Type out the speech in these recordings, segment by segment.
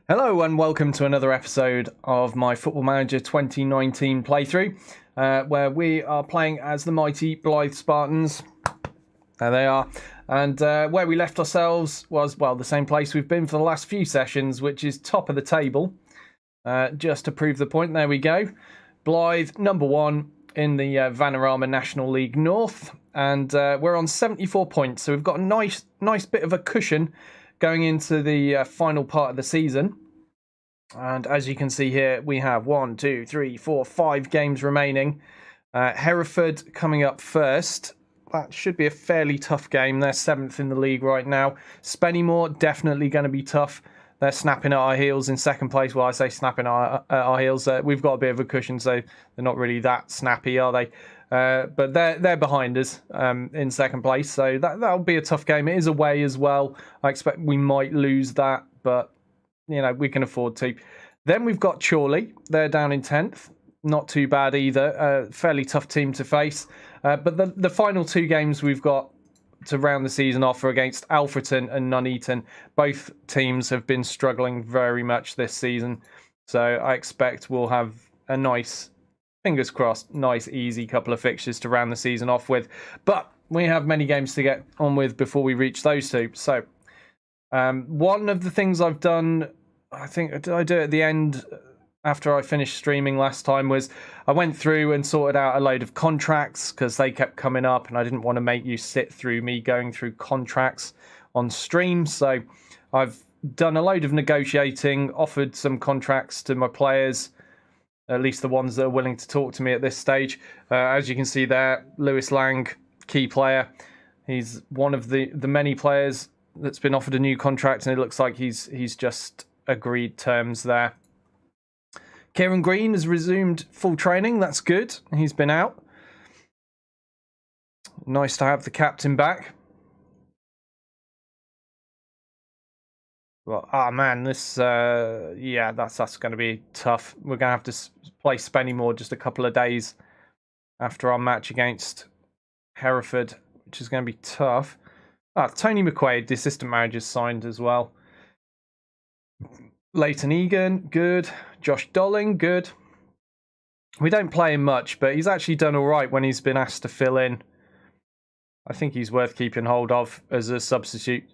Hello and welcome to another episode of my Football Manager 2019 playthrough, where we are playing as the mighty Blyth Spartans. There they are. And where we left ourselves was, well, the same place we've been for the last few sessions, which is top of the table. Just to prove the point, there we go. Blyth, number one in the Vanarama National League North. And we're on 74 points, so we've got a nice bit of a cushion going into the final part of the season. And as you can see here, we have 5 games remaining. Hereford coming up first. That should be a fairly tough game. They're 7th in the league right now. Spennymoor, definitely going to be tough. They're snapping at our heels in second place. Well, I say snapping at our heels. We've got a bit of a cushion, so they're not really that snappy, are they? But they're behind us in second place, so that'll be a tough game. It is away as well. I expect we might lose that, but you know we can afford to. Then we've got Chorley. They're down in 10th. Not too bad either. Fairly tough team to face. But the final two games we've got to round the season off are against Alfreton and Nuneaton. Both teams have been struggling very much this season, so I expect we'll have a nice, fingers crossed, nice easy couple of fixtures to round the season off with. But we have many games to get on with before we reach those two. So one of the things I've done, I think I do at the end after I finished streaming last time, was I went through and sorted out a load of contracts because they kept coming up and I didn't want to make you sit through me going through contracts on stream. So I've done a load of negotiating, offered some contracts to my players, at least the ones that are willing to talk to me at this stage. As you can see there, Lewis Lang, key player. He's one of the many players that's been offered a new contract, and it looks like he's just agreed terms there. Kieran Green has resumed full training. That's good. He's been out. Nice to have the captain back. Well, man, this yeah, that's going to be tough. We're going to have to play Spennymoor just a couple of days after our match against Hereford, which is going to be tough. Tony McQuaid, the assistant manager, signed as well. Leighton Egan, good. Josh Dolling, good. We don't play him much, but he's actually done all right when he's been asked to fill in. I think he's worth keeping hold of as a substitute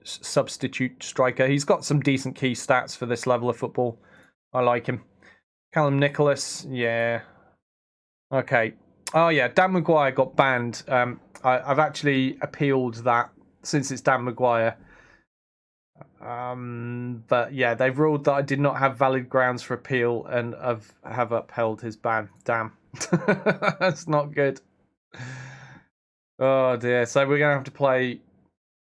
striker. He's got some decent key stats for this level of football. I like him. Callum Nicholas, yeah. Okay. Oh, yeah, Dan Maguire got banned. I've actually appealed that since it's Dan Maguire. But yeah, they've ruled that I did not have valid grounds for appeal and have upheld his ban. Damn. That's not good. Oh dear. So we're gonna have to play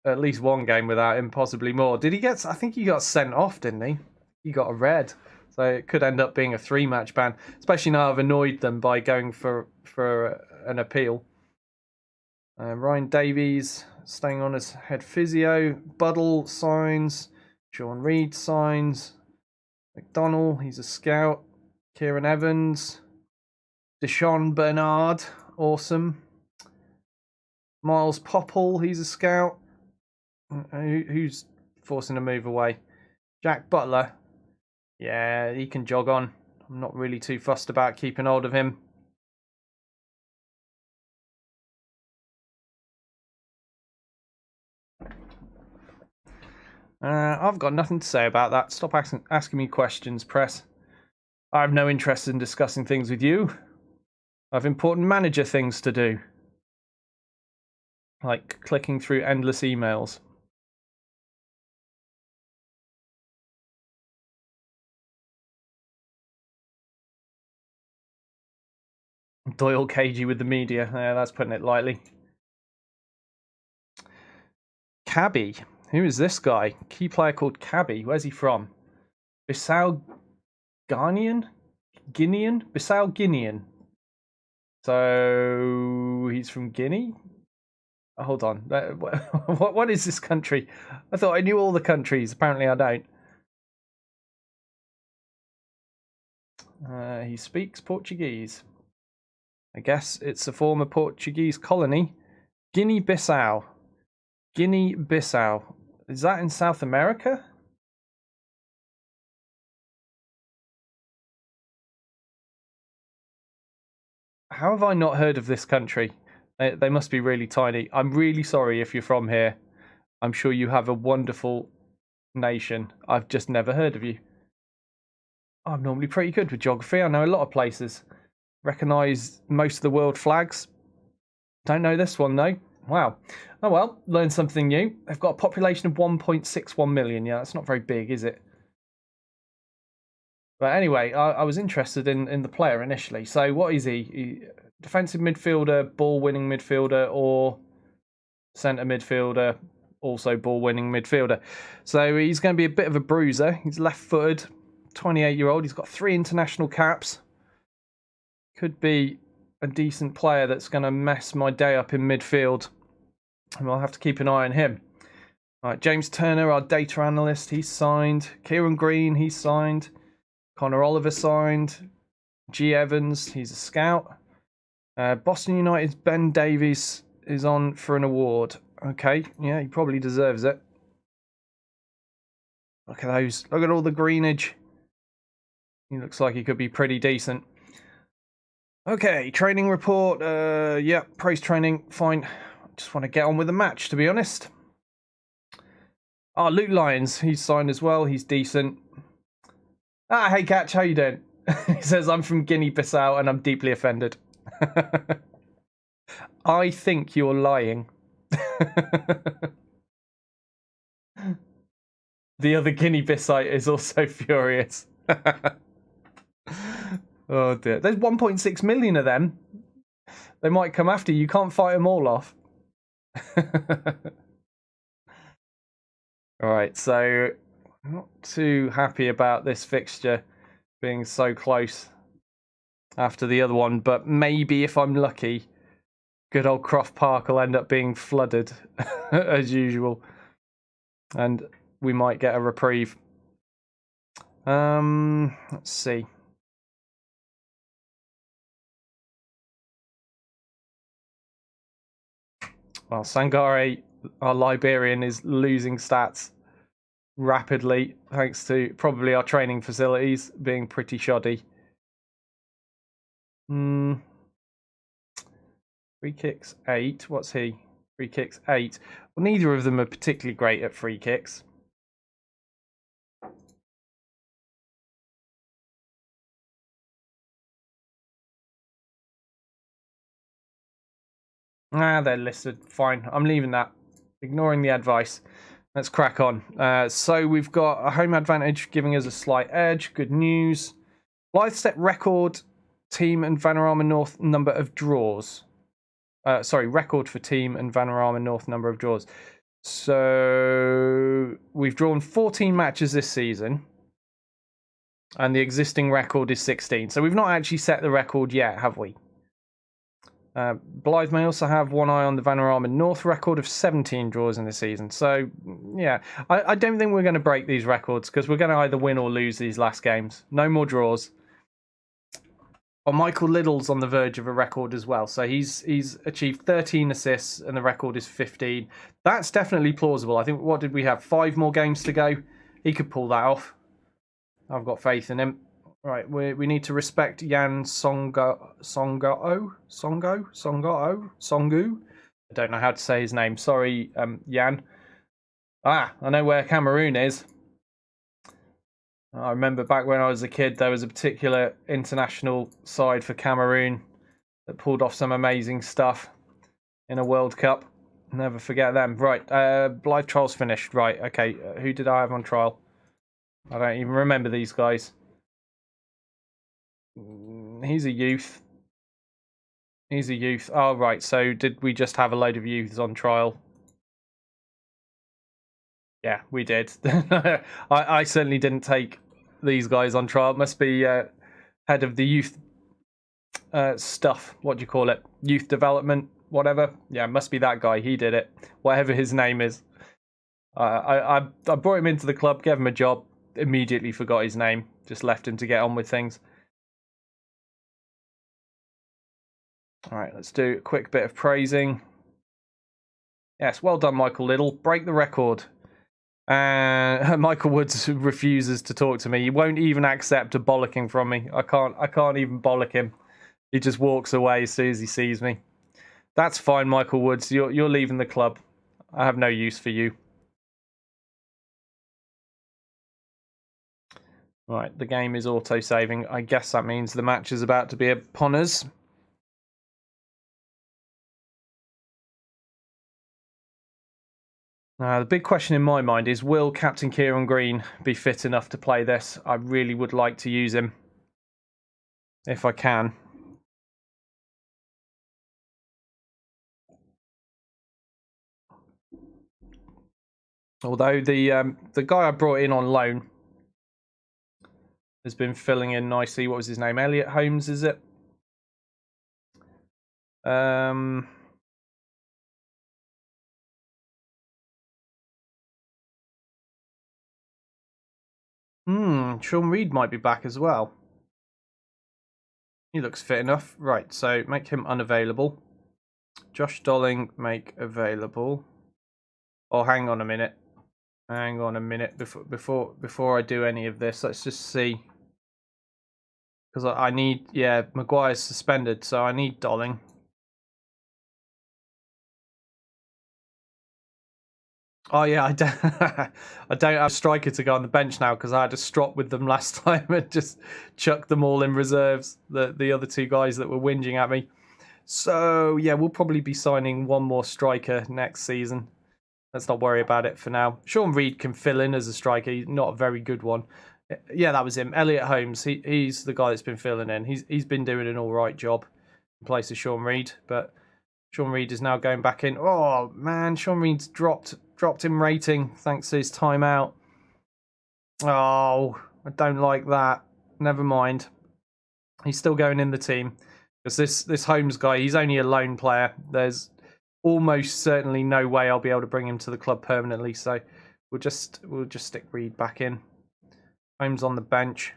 at least one game without him, possibly more. Did he get? I think he got sent off, didn't he? He got a red. So it could end up being a 3-match ban. Especially now I've annoyed them by going for an appeal. Ryan Davies staying on as head physio. Buddle signs. Sean Reed signs. McDonnell, he's a scout. Kieran Evans. Deshaun Bernard, awesome. Miles Popple, he's a scout. Who's forcing a move away? Jack Butler. Yeah, he can jog on. I'm not really too fussed about keeping hold of him. I've got nothing to say about that. Stop asking me questions, press. I have no interest in discussing things with you. I have important manager things to do. Like clicking through endless emails. Doyle cagey with the media. Yeah, that's putting it lightly. Cabby. Who is this guy? Key player called Cabby. Where's he from? Bissau Guinean? Bissau Guinean. So he's from Guinea? Hold on. What is this country? I thought I knew all the countries. Apparently I don't. He speaks Portuguese. I guess it's a former Portuguese colony. Guinea-Bissau. Guinea-Bissau. Is that in South America? How have I not heard of this country? They must be really tiny. I'm really sorry if you're from here. I'm sure you have a wonderful nation. I've just never heard of you. I'm normally pretty good with geography. I know a lot of places. Recognise most of the world flags. Don't know this one though. Wow. Oh well, learned something new. They've got a population of 1.61 million. Yeah, that's not very big, is it? But anyway, I was interested in the player initially. So what is he? Defensive midfielder, ball-winning midfielder, or centre midfielder, also ball-winning midfielder. So he's going to be a bit of a bruiser. He's left-footed, 28-year-old. He's got 3 international caps. Could be a decent player that's going to mess my day up in midfield. And I'll have to keep an eye on him. All right, James Turner, our data analyst, he's signed. Kieran Green, he's signed. Connor Oliver signed. G. Evans, he's a scout. Boston United's Ben Davies is on for an award. Okay, yeah, he probably deserves it. Look at those. Look at all the greenage. He looks like he could be pretty decent. Okay, training report. Yeah, praise training. Fine. Just want to get on with the match, to be honest. Luke Lyons, he's signed as well. He's decent. Hey, Catch, how you doing? He says, I'm from Guinea-Bissau and I'm deeply offended. I think you're lying. The other Guinea-Bissite is also furious. Oh dear. There's 1.6 million of them. They might come after you. You can't fight them all off. Alright, so I'm not too happy about this fixture being so close after the other one, but maybe if I'm lucky, good old Croft Park will end up being flooded as usual, and we might get a reprieve. Let's see. Well, Sangare, our Liberian, is losing stats rapidly thanks to probably our training facilities being pretty shoddy. Free kicks 8. What's he? Free kicks 8. Well, neither of them are particularly great at free kicks. They're listed. Fine. I'm leaving that. Ignoring the advice. Let's crack on. So we've got a home advantage giving us a slight edge. Good news. Blyth set record team and Vanarama North number of draws. Record for team and Vanarama North number of draws. So we've drawn 14 matches this season. And the existing record is 16. So we've not actually set the record yet, have we? Blyth may also have one eye on the Vanarama North record of 17 draws in the season. So, yeah, I don't think we're going to break these records because we're going to either win or lose these last games. No more draws. Well, Michael Liddell's on the verge of a record as well. So he's achieved 13 assists and the record is 15. That's definitely plausible. I think, what did we have? 5 more games to go. He could pull that off. I've got faith in him. Right, we need to respect Yan Songu. I don't know how to say his name. Sorry, Yan. I know where Cameroon is. I remember back when I was a kid, there was a particular international side for Cameroon that pulled off some amazing stuff in a World Cup. Never forget them. Right, Blyth trials finished. Right, okay. Who did I have on trial? I don't even remember these guys. He's a youth. He's a youth. Oh, right. So did we just have a load of youths on trial? Yeah, we did. I certainly didn't take these guys on trial. It must be head of the youth stuff. What do you call it? Youth development, whatever. Yeah, it must be that guy. He did it. Whatever his name is. I brought him into the club, gave him a job, immediately forgot his name. Just left him to get on with things. All right, let's do a quick bit of praising. Yes, well done, Michael Liddell. Break the record. Michael Woods refuses to talk to me. He won't even accept a bollocking from me. I can't even bollock him. He just walks away as soon as he sees me. That's fine, Michael Woods. You're leaving the club. I have no use for you. Right, the game is auto-saving. I guess that means the match is about to be upon us. The big question in my mind is, will Captain Kieran Green be fit enough to play this? I really would like to use him, if I can. Although the guy I brought in on loan has been filling in nicely. What was his name? Elliot Holmes, is it? Sean Reid might be back as well. He looks fit enough. Right, so make him unavailable. Josh Dolling, make available. Oh, hang on a minute. Hang on a minute before I do any of this. Let's just see. Because I need, yeah, Maguire's suspended, so I need Dolling. Oh yeah, I don't have a striker to go on the bench now because I had a strop with them last time and just chucked them all in reserves. The other two guys that were whinging at me. So yeah, we'll probably be signing one more striker next season. Let's not worry about it for now. Sean Reid can fill in as a striker. He's not a very good one. Yeah, that was him. Elliot Holmes. He's the guy that's been filling in. He's been doing an all right job in place of Sean Reid, but Sean Reid is now going back in. Oh man, Sean Reid's dropped in rating thanks to his timeout. Oh, I don't like that. Never mind. He's still going in the team because this Holmes guy, he's only a lone player. There's almost certainly no way I'll be able to bring him to the club permanently. So we'll just stick Reid back in. Holmes on the bench.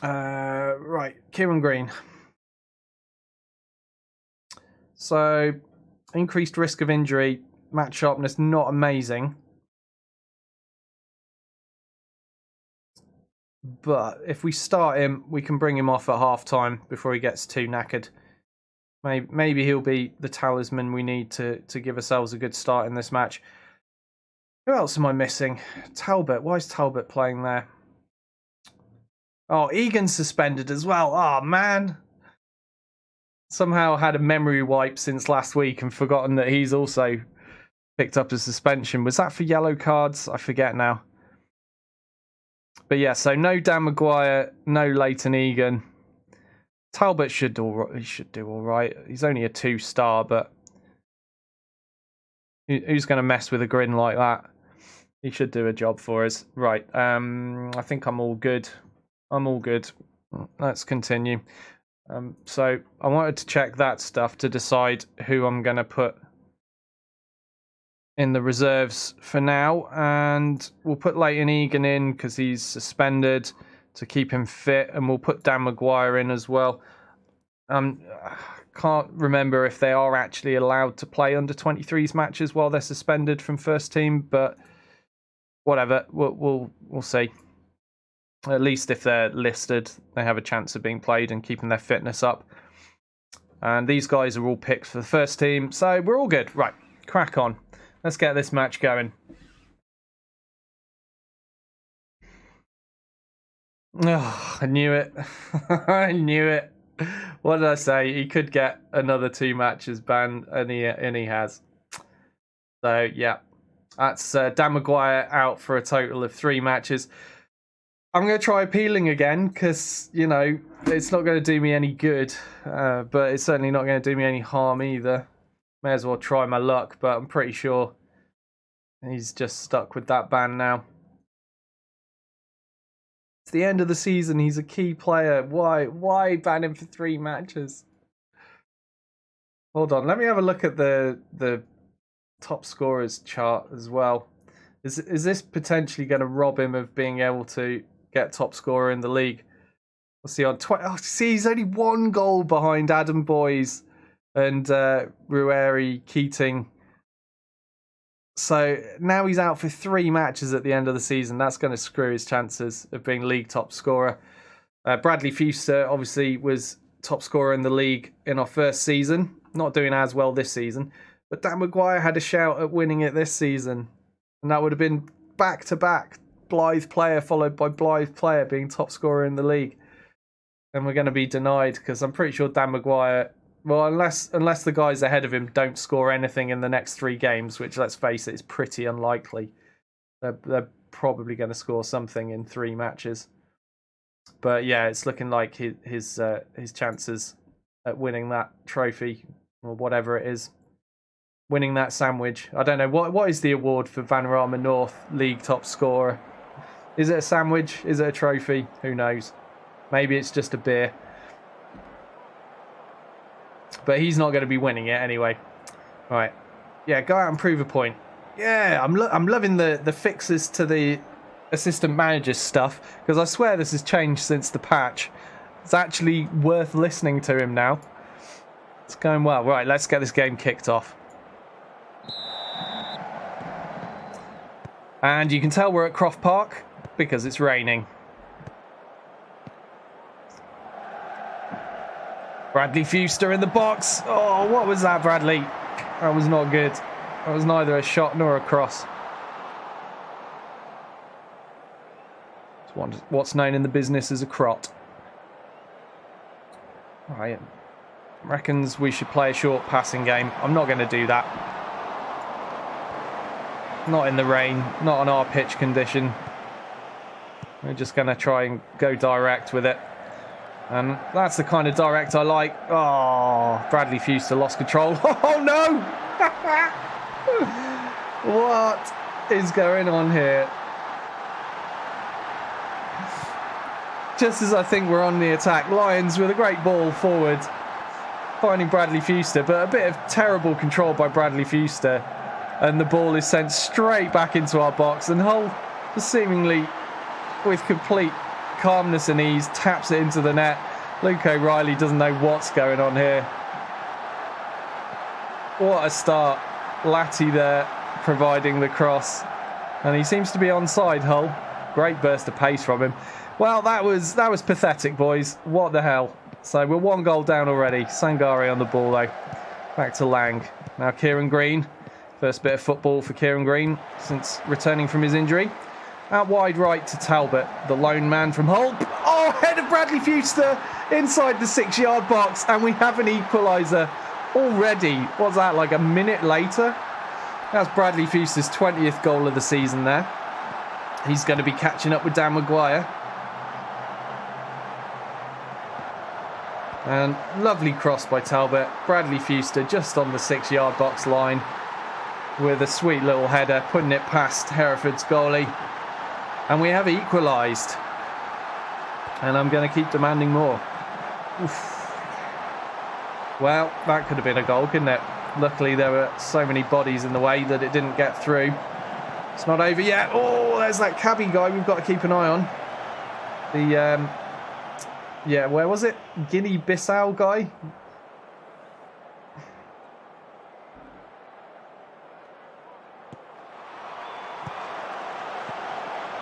Right, Kieran Green. So increased risk of injury, match sharpness not amazing. But if we start him, we can bring him off at half-time before he gets too knackered. Maybe he'll be the talisman we need to give ourselves a good start in this match. Who else am I missing? Talbot. Why is Talbot playing there? Oh, Egan's suspended as well. Oh, man. Somehow had a memory wipe since last week and forgotten that he's also picked up a suspension. Was that for yellow cards? I forget now. But yeah, so no Dan Maguire, no Leighton Egan. Talbot should do all right. He's only a 2-star, but who's going to mess with a grin like that? He should do a job for us. Right. I think I'm all good. I'm all good. Let's continue. So I wanted to check that stuff to decide who I'm going to put in the reserves for now. And we'll put Leighton Egan in because he's suspended to keep him fit. And we'll put Dan Maguire in as well. Can't remember if they are actually allowed to play under 23s matches while they're suspended from first team. But whatever, we'll see. At least if they're listed, they have a chance of being played and keeping their fitness up. And these guys are all picked for the first team, so we're all good. Right, crack on. Let's get this match going. Oh, I knew it. I knew it. What did I say? He could get another 2 matches banned, and he has. So, yeah. That's Dan Maguire out for a total of 3 matches. I'm going to try appealing again because, you know, it's not going to do me any good. But it's certainly not going to do me any harm either. May as well try my luck, but I'm pretty sure he's just stuck with that ban now. It's the end of the season. He's a key player. Why ban him for 3 matches? Hold on. Let me have a look at the top scorers chart as well. Is this potentially going to rob him of being able to get top scorer in the league? We'll see on 20. Oh, see, he's only 1 goal behind Adam Boyes and Rueri Keating. So now he's out for 3 matches at the end of the season. That's going to screw his chances of being league top scorer. Bradley Fuster obviously was top scorer in the league in our first season. Not doing as well this season. But Dan Maguire had a shout at winning it this season. And that would have been back-to-back Blyth player followed by Blyth player being top scorer in the league. And we're going to be denied because I'm pretty sure Dan Maguire... Well, unless the guys ahead of him don't score anything in the next 3 games, which, let's face it, is pretty unlikely. They're probably going to score something in 3 matches. But yeah, it's looking like his chances at winning that trophy, or whatever it is, winning that sandwich. I don't know, what is the award for Vanarama North League top scorer? Is it a sandwich? Is it a trophy? Who knows? Maybe it's just a beer. But he's not going to be winning it anyway. Right. Yeah, go out and prove a point. Yeah, I'm loving the fixes to the assistant manager's stuff, because I swear this has changed since the patch. It's actually worth listening to him now. It's going well. Right, let's get this game kicked off. And you can tell we're at Croft Park because it's raining. Bradley Fuster in the box. Oh, what was that, Bradley? That was not good. That was neither a shot nor a cross. It's what's known in the business as a crot. Right. Reckons we should play a short passing game. I'm not going to do that. Not in the rain. Not on our pitch condition. We're just going to try and go direct with it. And that's the kind of direct I like. Oh, Bradley Fuster lost control. Oh, no! What is going on here? Just as I think we're on the attack, Lions with a great ball forward, finding Bradley Fuster, but a bit of terrible control by Bradley Fuster. And the ball is sent straight back into our box. And Hull, seemingly with complete calmness and ease, taps it into the net. Luke O'Reilly doesn't know what's going on here. What a start. Latty there providing the cross, and he seems to be onside. Hull, great burst of pace from him. Well, that was pathetic, boys. What the hell? So we're 1 goal down already. Sangare on the ball though. Back to Lang. Now Kieran Green. First bit of football for Kieran Green since returning from his injury. Out wide right to Talbot, the lone man from Hull. Oh, head of Bradley Fuster inside the 6-yard box, and we have an equaliser already. What's that, like a minute later? That's Bradley Fuster's 20th goal of the season there. He's going to be catching up with Dan Maguire. And lovely cross by Talbot. Bradley Fuster just on the 6-yard box line with a sweet little header, putting it past Hereford's goalie. And we have equalised. And I'm going to keep demanding more. Oof. Well, that could have been a goal, couldn't it? Luckily, there were so many bodies in the way that it didn't get through. It's not over yet. Oh, there's that cabbie guy we've got to keep an eye on. The, yeah, where was it? Guinea-Bissau guy?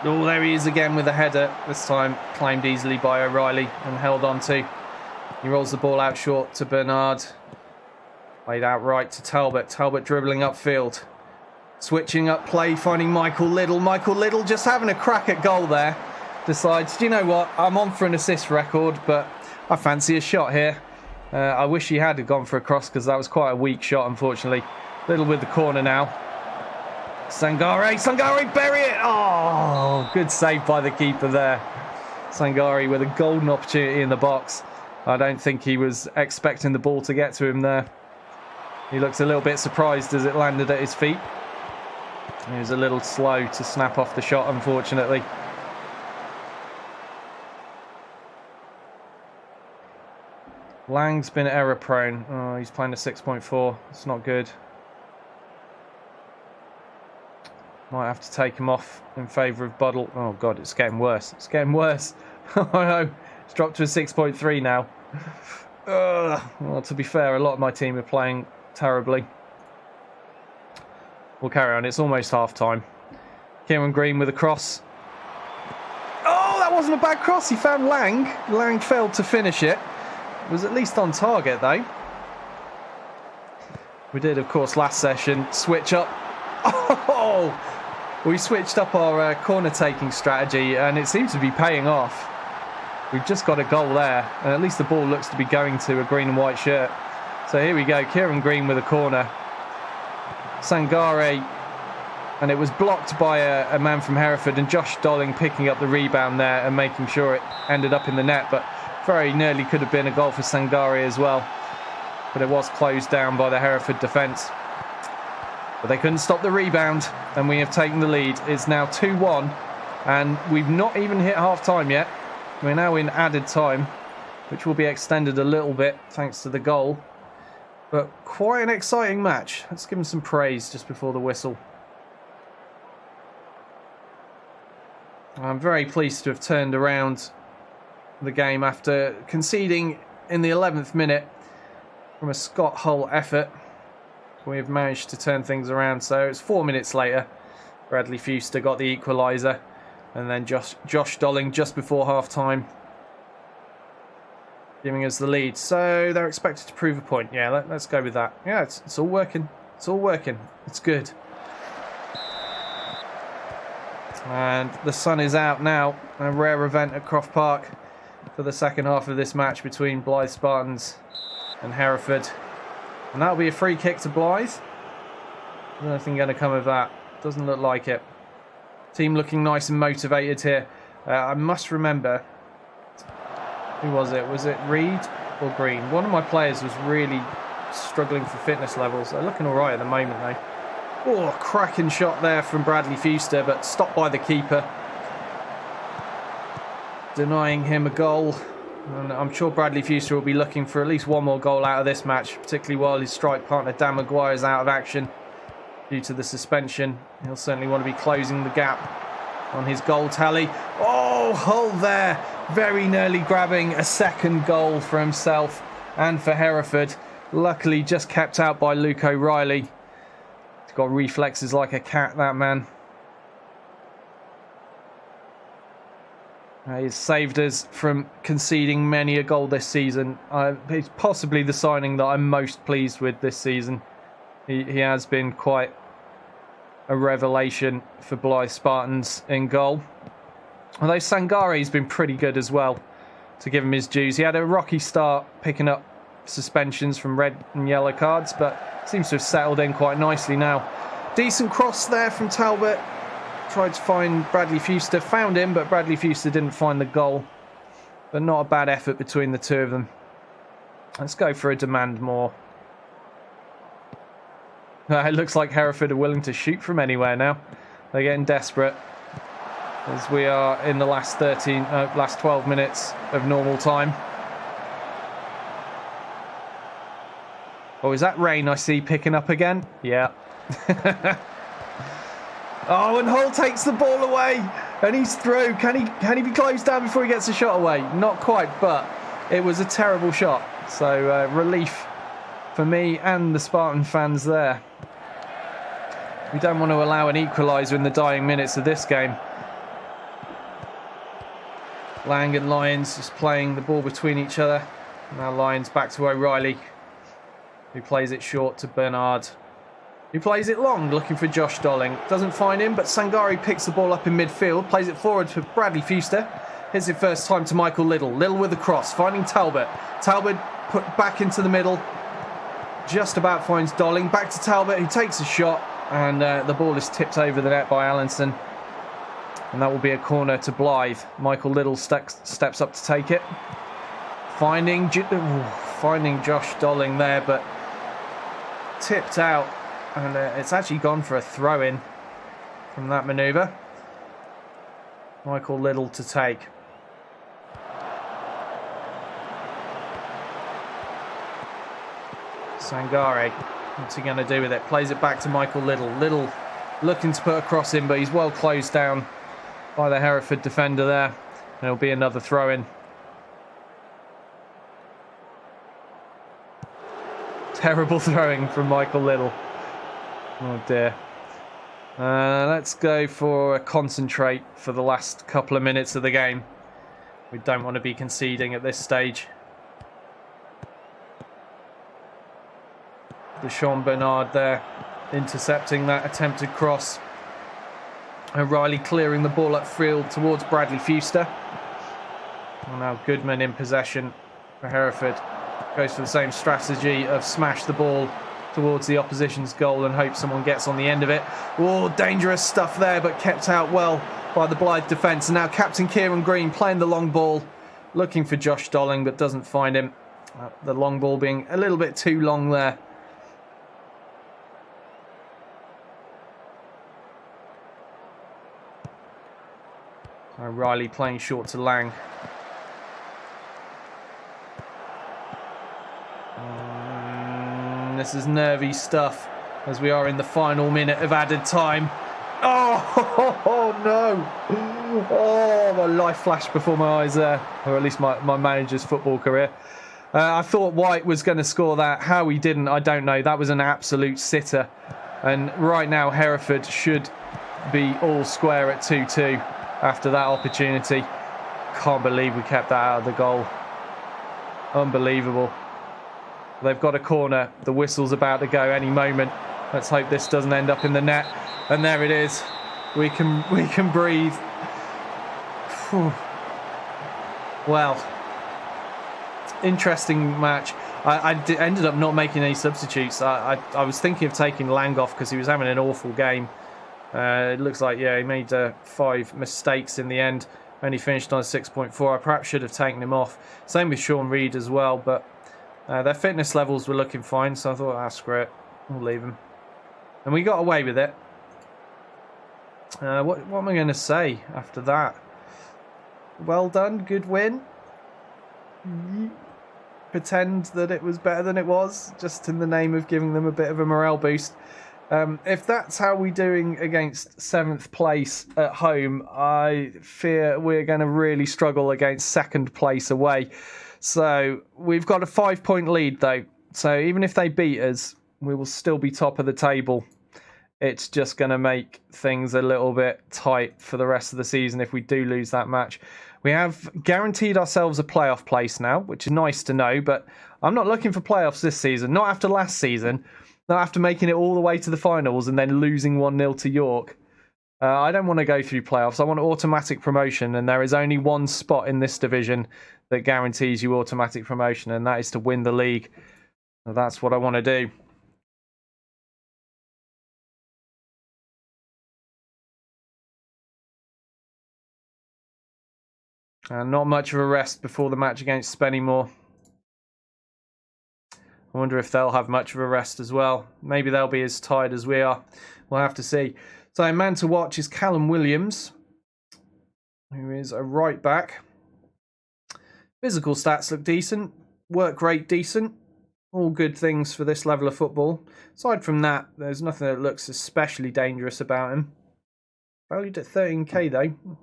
Oh, there he is again with a header. This time claimed easily by O'Reilly and held on to. He rolls the ball out short to Bernard. Played out right to Talbot. Talbot dribbling upfield. Switching up play, finding Michael Liddell. Michael Liddell just having a crack at goal there. Decides, do you know what? I'm on for an assist record, but I fancy a shot here. I wish he had gone for a cross because that was quite a weak shot, unfortunately. Liddell with the corner now. Sangare, bury it! Oh, good save by the keeper there. Sangare with a golden opportunity in the box. I don't think he was expecting the ball to get to him there. He looks a little bit surprised as it landed at his feet. He was a little slow to snap off the shot, unfortunately. Lang's been error prone. Oh, he's playing a 6.4. It's not good. Might have to take him off in favour of Buddle. Oh, God, it's getting worse. It's getting worse. Oh, no. It's dropped to a 6.3 now. Well, to be fair, a lot of my team are playing terribly. We'll carry on. It's almost half-time. Kieran Green with a cross. Oh, that wasn't a bad cross. He found Lang. Lang failed to finish it. It was at least on target, though. We did, of course, last session switch up. Oh! We switched up our corner-taking strategy, and it seems to be paying off. We've just got a goal there, and at least the ball looks to be going to a green and white shirt. So here we go, Kieran Green with a corner. Sangare, and it was blocked by a man from Hereford, and Josh Dolling picking up the rebound there and making sure it ended up in the net, but very nearly could have been a goal for Sangare as well. But it was closed down by the Hereford defence. But they couldn't stop the rebound, and we have taken the lead. It's now 2-1, and we've not even hit half-time yet. We're now in added time, which will be extended a little bit thanks to the goal. But quite an exciting match. Let's give them some praise just before the whistle. I'm very pleased to have turned around the game after conceding in the 11th minute from a Scott Hull effort. We have managed to turn things around. So it's 4 minutes later. Bradley Fuster got the equaliser. And then Josh Dolling just before half-time, giving us the lead. So they're expected to prove a point. Yeah, let's go with that. Yeah, it's all working. It's all working. It's good. And the sun is out now. A rare event at Croft Park for the second half of this match between Blyth Spartans and Hereford. And that'll be a free kick to Blyth. Nothing going to come of that. Doesn't look like it. Team looking nice and motivated here. I must remember, who was it? Was it Reed or Green? One of my players was really struggling for fitness levels. They're looking all right at the moment, though. Oh, cracking shot there from Bradley Fuster, but stopped by the keeper, denying him a goal. And I'm sure Bradley Fuster will be looking for at least one more goal out of this match, particularly while his strike partner Dan Maguire is out of action due to the suspension. He'll certainly want to be closing the gap on his goal tally. Oh, Hull there, very nearly grabbing a second goal for himself and for Hereford. Luckily just kept out by Luke O'Reilly. He's got reflexes like a cat, that man. He's saved us from conceding many a goal this season. He's possibly the signing that I'm most pleased with this season. He has been quite a revelation for Blyth Spartans in goal. Although Sangare's been pretty good as well, to give him his dues. He had a rocky start picking up suspensions from red and yellow cards, but seems to have settled in quite nicely now. Decent cross there from Talbot. Tried to find Bradley Fuster, found him, but Bradley Fuster didn't find the goal. But not a bad effort between the two of them. Let's go for a demand more. It looks like Hereford are willing to shoot from anywhere now. They're getting desperate, as we are in the last 12 minutes of normal time. Oh, is that rain I see picking up again? Yeah. Oh, and Hull takes the ball away, and he's through. Can he be closed down before he gets a shot away? Not quite, but it was a terrible shot. So relief for me and the Spartan fans there. We don't want to allow an equaliser in the dying minutes of this game. Lang and Lyons just playing the ball between each other. Now Lyons back to O'Reilly, who plays it short to Bernard, who plays it long, looking for Josh Dolling. Doesn't find him, but Sangare picks the ball up in midfield, plays it forward for Bradley Fuster. Hits it first time to Michael Liddell. Liddell with the cross, finding Talbot. Talbot put back into the middle. Just about finds Dolling. Back to Talbot, who takes a shot, and the ball is tipped over the net by Allenson. And that will be a corner to Blyth. Michael Liddell steps up to take it. Finding Josh Dolling there, but tipped out. And it's actually gone for a throw-in from that manoeuvre. Michael Liddell to take. Sangare, what's he going to do with it? Plays it back to Michael Liddell. Liddell looking to put a cross in, but he's well closed down by the Hereford defender there. And it'll be another throw-in. Terrible throwing from Michael Liddell. Oh dear. Let's go for a concentrate for the last couple of minutes of the game. We don't want to be conceding at this stage. Deshaun Bernard there, intercepting that attempted cross. O'Reilly clearing the ball upfield towards Bradley Fuster. And now Goodman in possession for Hereford. Goes for the same strategy of smash the ball towards the opposition's goal and hope someone gets on the end of it. Oh, dangerous stuff there, but kept out well by the Blyth defence. And now Captain Kieran Green playing the long ball, looking for Josh Dolling, but doesn't find him. The long ball being a little bit too long there. O'Reilly playing short to Lang. This is nervy stuff as we are in the final minute of added time. Oh no! Oh, my life flashed before my eyes there, or at least my manager's football career. I thought White was going to score that. How he didn't, I don't know. That was an absolute sitter. And right now, Hereford should be all square at 2-2 after that opportunity. Can't believe we kept that out of the goal. Unbelievable. They've got a corner. The whistle's about to go any moment. Let's hope this doesn't end up in the net. And there it is. We can breathe. Whew. Well, interesting match. I ended up not making any substitutes. I was thinking of taking Lang off because he was having an awful game. It looks like, yeah, he made 5 mistakes in the end. Only finished on a 6.4. I perhaps should have taken him off. Same with Sean Reid as well, but their fitness levels were looking fine, so I thought, screw it, we'll leave him. And we got away with it. What am I going to say after that? Well done, good win. Pretend that it was better than it was, just in the name of giving them a bit of a morale boost. If that's how we're doing against 7th place at home, I fear we're going to really struggle against 2nd place away. So we've got a 5-point lead though. So even if they beat us, we will still be top of the table. It's just going to make things a little bit tight for the rest of the season if we do lose that match. We have guaranteed ourselves a playoff place now, which is nice to know, but I'm not looking for playoffs this season. Not after last season. Not after making it all the way to the finals and then losing 1-0 to York. I don't want to go through playoffs. I want automatic promotion, and there is only one spot in this division that guarantees you automatic promotion, and that is to win the league. So that's what I want to do. And not much of a rest before the match against Spennymoor. I wonder if they'll have much of a rest as well. Maybe they'll be as tired as we are. We'll have to see. So, man to watch is Callum Williams, who is a right back. Physical stats look decent. Work rate decent. All good things for this level of football. Aside from that, there's nothing that looks especially dangerous about him. Valued at 13k though.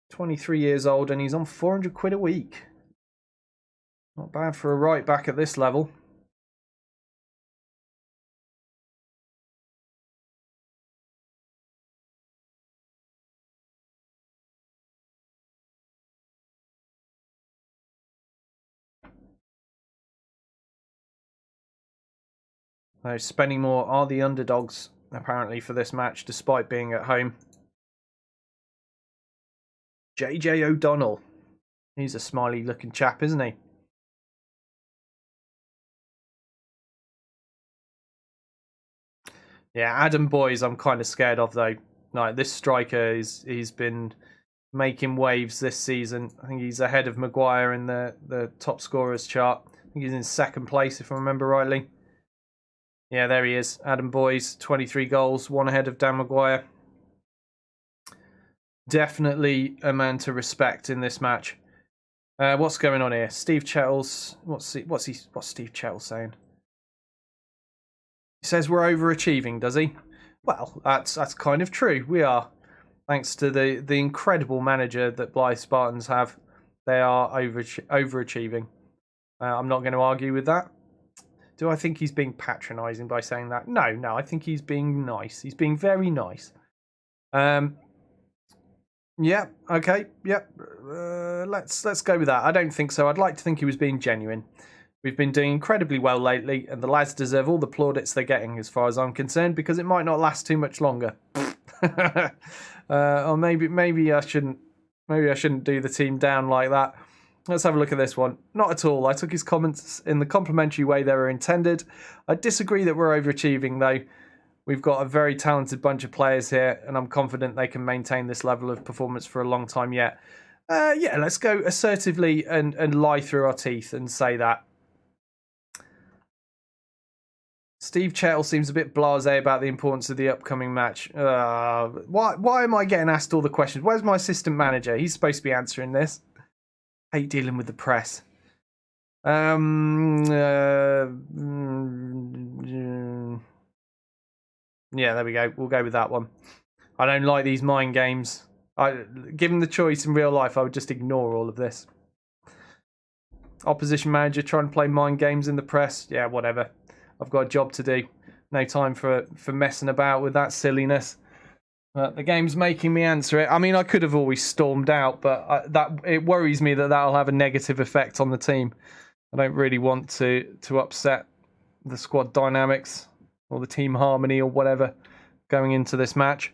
23 years old, and he's on 400 quid a week. Not bad for a right back at this level. So Spennymoor are the underdogs, apparently, for this match, despite being at home. JJ O'Donnell. He's a smiley-looking chap, isn't he? Yeah, Adam Boyes I'm kind of scared of, though. Like, this striker, he's been making waves this season. I think he's ahead of Maguire in the top scorers chart. I think he's in 2nd place, if I remember rightly. Yeah, there he is. Adam Boyes, 23 goals, 1 ahead of Dan Maguire. Definitely a man to respect in this match. What's going on here? Steve Chettle's... What's Steve Chettle saying? He says we're overachieving, does he? Well, that's kind of true. We are. Thanks to the incredible manager that Blyth Spartans have. They are overachieving. I'm not going to argue with that. Do I think he's being patronising by saying that? No, I think he's being nice. He's being very nice. Yeah, okay, yep. Let's go with that. I don't think so. I'd like to think he was being genuine. We've been doing incredibly well lately, and the lads deserve all the plaudits they're getting, as far as I'm concerned, because it might not last too much longer. Or maybe I shouldn't. Maybe I shouldn't do the team down like that. Let's have a look at this one. Not at all. I took his comments in the complimentary way they were intended. I disagree that we're overachieving, though. We've got a very talented bunch of players here, and I'm confident they can maintain this level of performance for a long time yet. Yeah, let's go assertively and lie through our teeth and say that. Steve Chettle seems a bit blasé about the importance of the upcoming match. Why am I getting asked all the questions? Where's my assistant manager? He's supposed to be answering this. Hate dealing with the press. Yeah, there we go. We'll go with that one. I don't like these mind games. Given the choice in real life, I would just ignore all of this. Opposition manager trying to play mind games in the press. Yeah, whatever. I've got a job to do. No time for messing about with that silliness. But the game's making me answer it. I mean, I could have always stormed out, but it worries me that that'll have a negative effect on the team. I don't really want to upset the squad dynamics or the team harmony or whatever going into this match.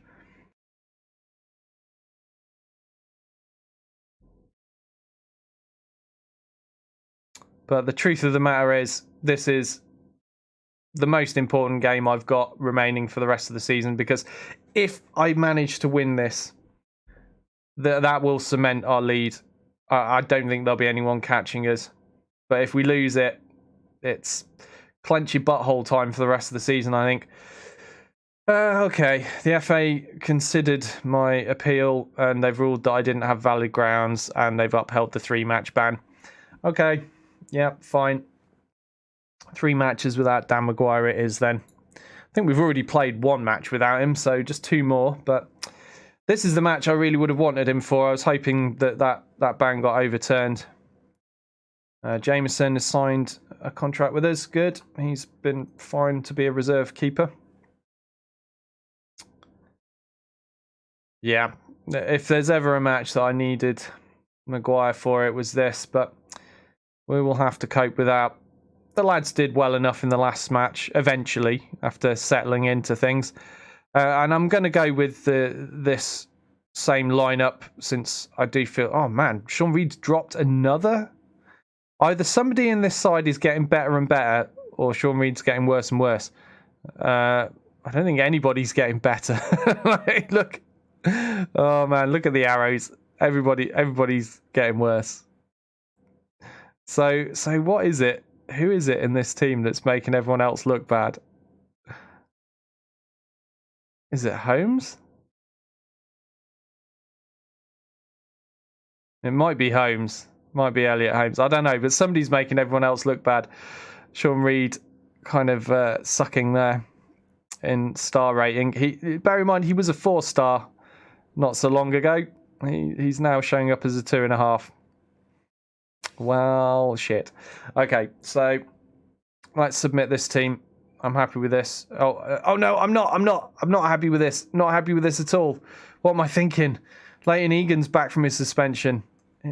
But the truth of the matter is, this is the most important game I've got remaining for the rest of the season, because if I manage to win this, that will cement our lead. I don't think there'll be anyone catching us. But if we lose it, it's clench your butthole time for the rest of the season, I think. Okay, the FA considered my appeal and they've ruled that I didn't have valid grounds and they've upheld the 3-match ban. Okay, yeah, fine. 3 matches without Dan Maguire it is then. I think we've already played 1 match without him, so just 2 more. But this is the match I really would have wanted him for. I was hoping that ban got overturned. Jameson has signed a contract with us. Good. He's been fine to be a reserve keeper. Yeah, if there's ever a match that I needed Maguire for, it was this. But we will have to cope with that. The lads did well enough in the last match, eventually, after settling into things. And I'm going to go with this same lineup, since I do feel... Oh, man, Sean Reid's dropped another? Either somebody in this side is getting better and better, or Sean Reid's getting worse and worse. I don't think anybody's getting better. Like, look. Oh, man, look at the arrows. Everybody's getting worse. So what is it? Who is it in this team that's making everyone else look bad? Is it Holmes? It might be Holmes. Might be Elliot Holmes. I don't know, but somebody's making everyone else look bad. Sean Reid kind of sucking there in star rating. Bear in mind, he was a 4-star not so long ago. He's now showing up as a 2.5. Well, shit. Okay, so let's submit this team. I'm happy with this. Oh no, I'm not happy with this. Not happy with this at all. What am I thinking? Leighton Egan's back from his suspension.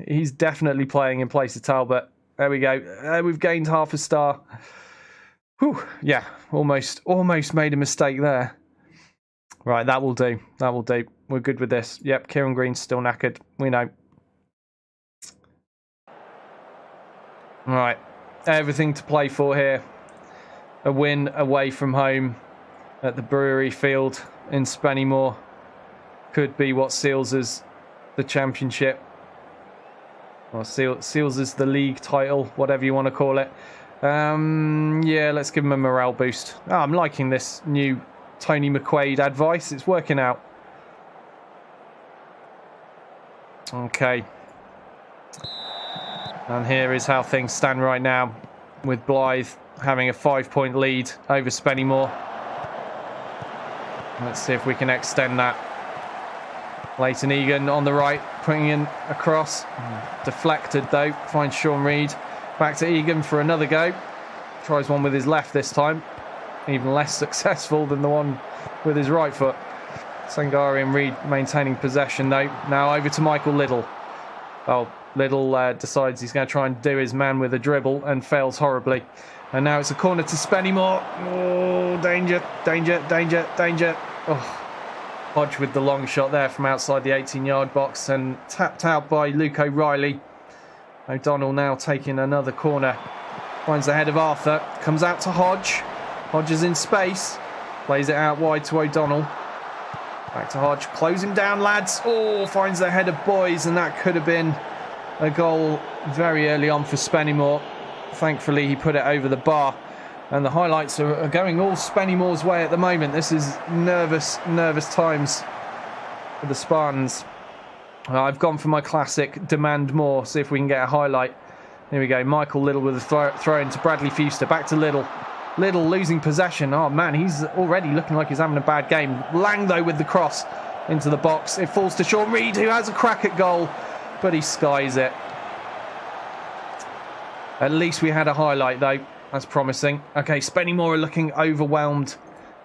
He's definitely playing in place of Talbot. There we go. We've gained half a star. Whew. Yeah, almost made a mistake there. Right, that will do. That will do. We're good with this. Yep, Kieran Green's still knackered. We know. Right, everything to play for here. A win away from home at the Brewery Field in Spennymoor could be what seals us the championship. Or seals us the league title, whatever you want to call it. Yeah, let's give him a morale boost. Oh, I'm liking this new Tony McQuaid advice. It's working out. Okay. And here is how things stand right now, with Blyth having a 5-point lead over Spennymoor. Let's see if we can extend that. Leighton Egan on the right, putting in a cross. Deflected though, finds Sean Reid. Back to Egan for another go. Tries one with his left this time. Even less successful than the one with his right foot. Sangari and Reed maintaining possession though. Now over to Michael Liddell. Oh, Liddell decides he's going to try and do his man with a dribble and fails horribly. And now it's a corner to Spennymoor. Oh, danger, danger, danger, danger. Oh. Hodge with the long shot there from outside the 18-yard box and tapped out by Luke O'Reilly. O'Donnell now taking another corner. Finds the head of Arthur. Comes out to Hodge. Hodge is in space. Plays it out wide to O'Donnell. Back to Hodge. Close him down, lads. Oh, finds the head of Boys, and that could have been a goal very early on for Spennymoor. Thankfully, he put it over the bar. And the highlights are going all Spennymoor's way at the moment. This is nervous times for the Spartans. I've gone for my classic demand more. See if we can get a highlight. Here we go. Michael Liddell with a throw into Bradley Fuster. Back to Liddell. Liddell losing possession. Oh man, he's already looking like he's having a bad game. Lang though with the cross into the box. It falls to Sean Reed, who has a crack at goal, but he skies it. At least we had a highlight though. That's promising. Okay, Spennymoor are looking overwhelmed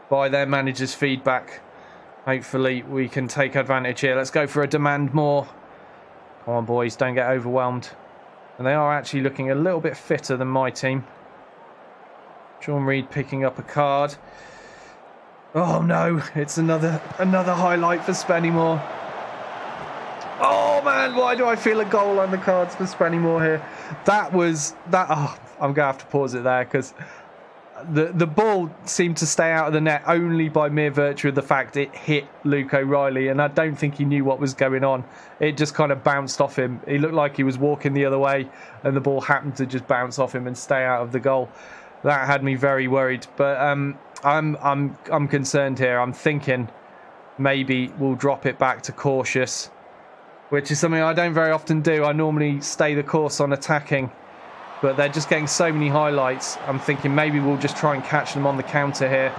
by their manager's feedback. Hopefully we can take advantage here. Let's go for a demand more. Come on, boys, don't get overwhelmed. And they are actually looking a little bit fitter than my team. Sean Reed picking up a card. Oh no, it's another highlight for Spennymoor. Oh man, why do I feel a goal on the cards for Spennymoor here? Oh, I'm going to have to pause it there because the ball seemed to stay out of the net only by mere virtue of the fact it hit Luke O'Reilly, and I don't think he knew what was going on. It just kind of bounced off him. He looked like he was walking the other way, and the ball happened to just bounce off him and stay out of the goal. That had me very worried, but I'm concerned here. I'm thinking maybe we'll drop it back to cautious, which is something I don't very often do. I normally stay the course on attacking. But they're just getting so many highlights. I'm thinking maybe we'll just try and catch them on the counter here.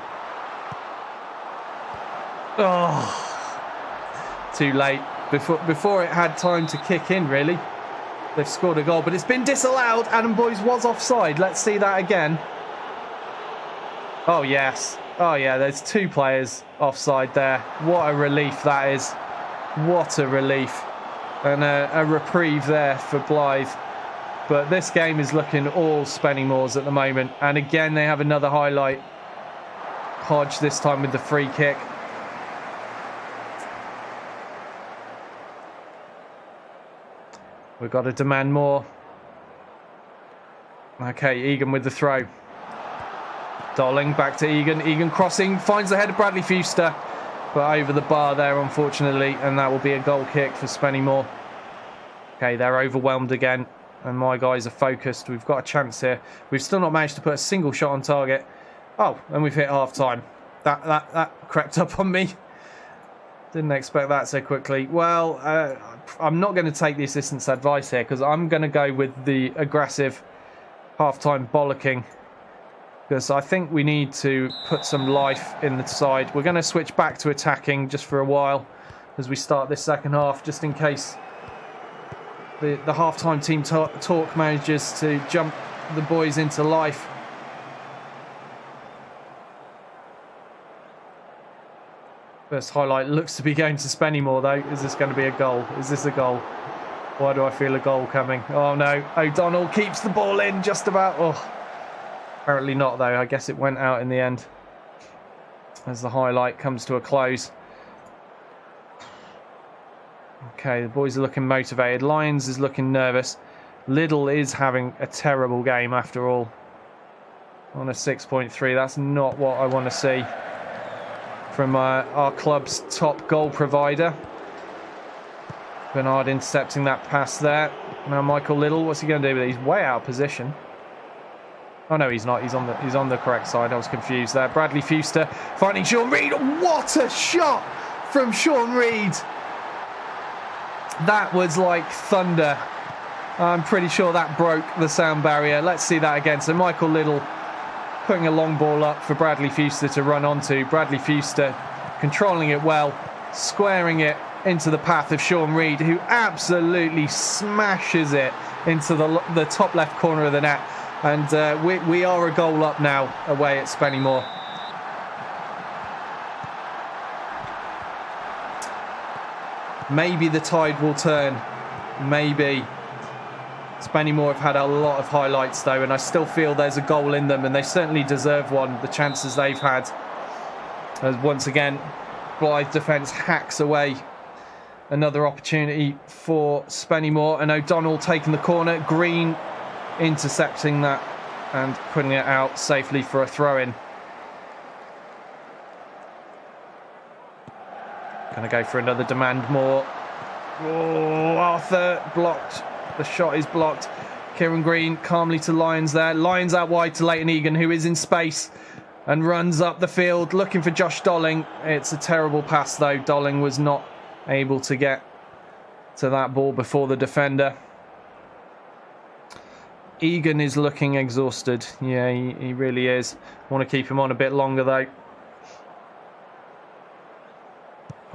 Oh, too late. Before it had time to kick in, really. They've scored a goal, but it's been disallowed. Adam Boyes was offside. Let's see that again. Oh, yes. Oh, yeah, there's two players offside there. What a relief that is. What a relief. And a reprieve there for Blyth. But this game is looking all Spennymoor's at the moment. And again, they have another highlight. Hodge this time with the free kick. We've got to demand more. Okay, Egan with the throw. Dolling back to Egan. Egan crossing, finds the head of Bradley Fuster. But over the bar there, unfortunately. And that will be a goal kick for Spennymoor. Okay, they're overwhelmed again. And my guys are focused. We've got a chance here. We've still not managed to put a single shot on target. Oh, and we've hit half-time. That crept up on me. Didn't expect that so quickly. Well, I'm not going to take the assistant's advice here because I'm going to go with the aggressive half-time bollocking. Because I think we need to put some life in the side. We're going to switch back to attacking just for a while as we start this second half, just in case the half-time team talk manages to jump the boys into life. First highlight looks to be going to Spennymoor though. Is this going to be a goal? Is this a goal? Why do I feel a goal coming? Oh no, O'Donnell keeps the ball in just about. Oh, apparently not though. I guess it went out in the end as the highlight comes to a close. Okay, the boys are looking motivated. Lyons is looking nervous. Liddell is having a terrible game after all. On a 6.3, that's not what I want to see from our club's top goal provider. Bernard intercepting that pass there. Now Michael Liddell, what's he going to do with it? He's way out of position. Oh no, he's not. He's on the correct side. I was confused there. Bradley Fuster finding Sean Reed. What a shot from Sean Reed! That was like thunder. I'm pretty sure that broke the sound barrier. Let's see that again. So Michael Liddell putting a long ball up for Bradley Fuster to run onto. Bradley Fuster controlling it well, squaring it into the path of Sean Reed, who absolutely smashes it into the top left corner of the net. And we are a goal up now away at Spennymoor. Maybe the tide will turn. Maybe. Spennymoor have had a lot of highlights though, and I still feel there's a goal in them, and they certainly deserve one, the chances they've had. As once again, Blyth defence hacks away another opportunity for Spennymoor, and O'Donnell taking the corner. Green intercepting that and putting it out safely for a throw-in. Gonna go for another demand more. Oh, Arthur blocked. The shot is blocked. Kieran Green calmly to Lyons there. Lyons out wide to Leighton Egan, who is in space and runs up the field looking for Josh Dolling. It's a terrible pass though. Dolling was not able to get to that ball before the defender. Egan is looking exhausted. Yeah, he really is. Want to keep him on a bit longer though.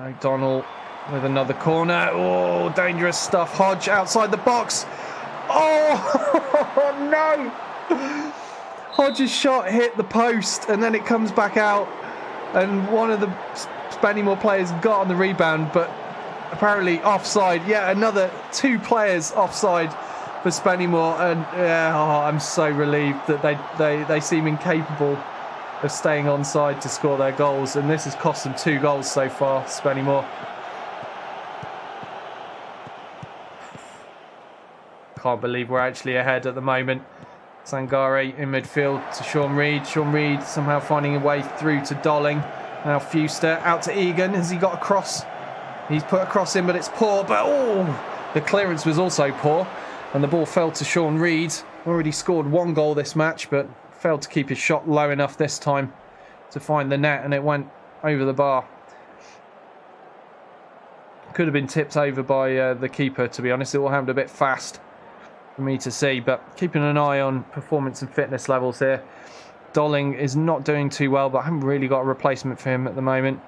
O'Donnell with another corner. Oh, dangerous stuff. Hodge outside the box. Oh, no. Hodge's shot hit the post and then it comes back out. And one of the Spennymoor players got on the rebound, but apparently offside. Yeah, another 2 players offside for Spennymoor. And yeah, I'm so relieved that they seem incapable of staying onside to score their goals. And this has cost them 2 goals so far, Spennymoor. Can't believe we're actually ahead at the moment. Sangare in midfield to Sean Reid. Sean Reid somehow finding a way through to Dolling. Now Fuster out to Egan. Has he got a cross? He's put a cross in, but it's poor. But oh, the clearance was also poor. And the ball fell to Sean Reid. Already scored 1 goal this match, but failed to keep his shot low enough this time to find the net. And it went over the bar. Could have been tipped over by the keeper, to be honest. It all happened a bit fast for me to see, but keeping an eye on performance and fitness levels here. Dolling is not doing too well, but I haven't really got a replacement for him at the moment.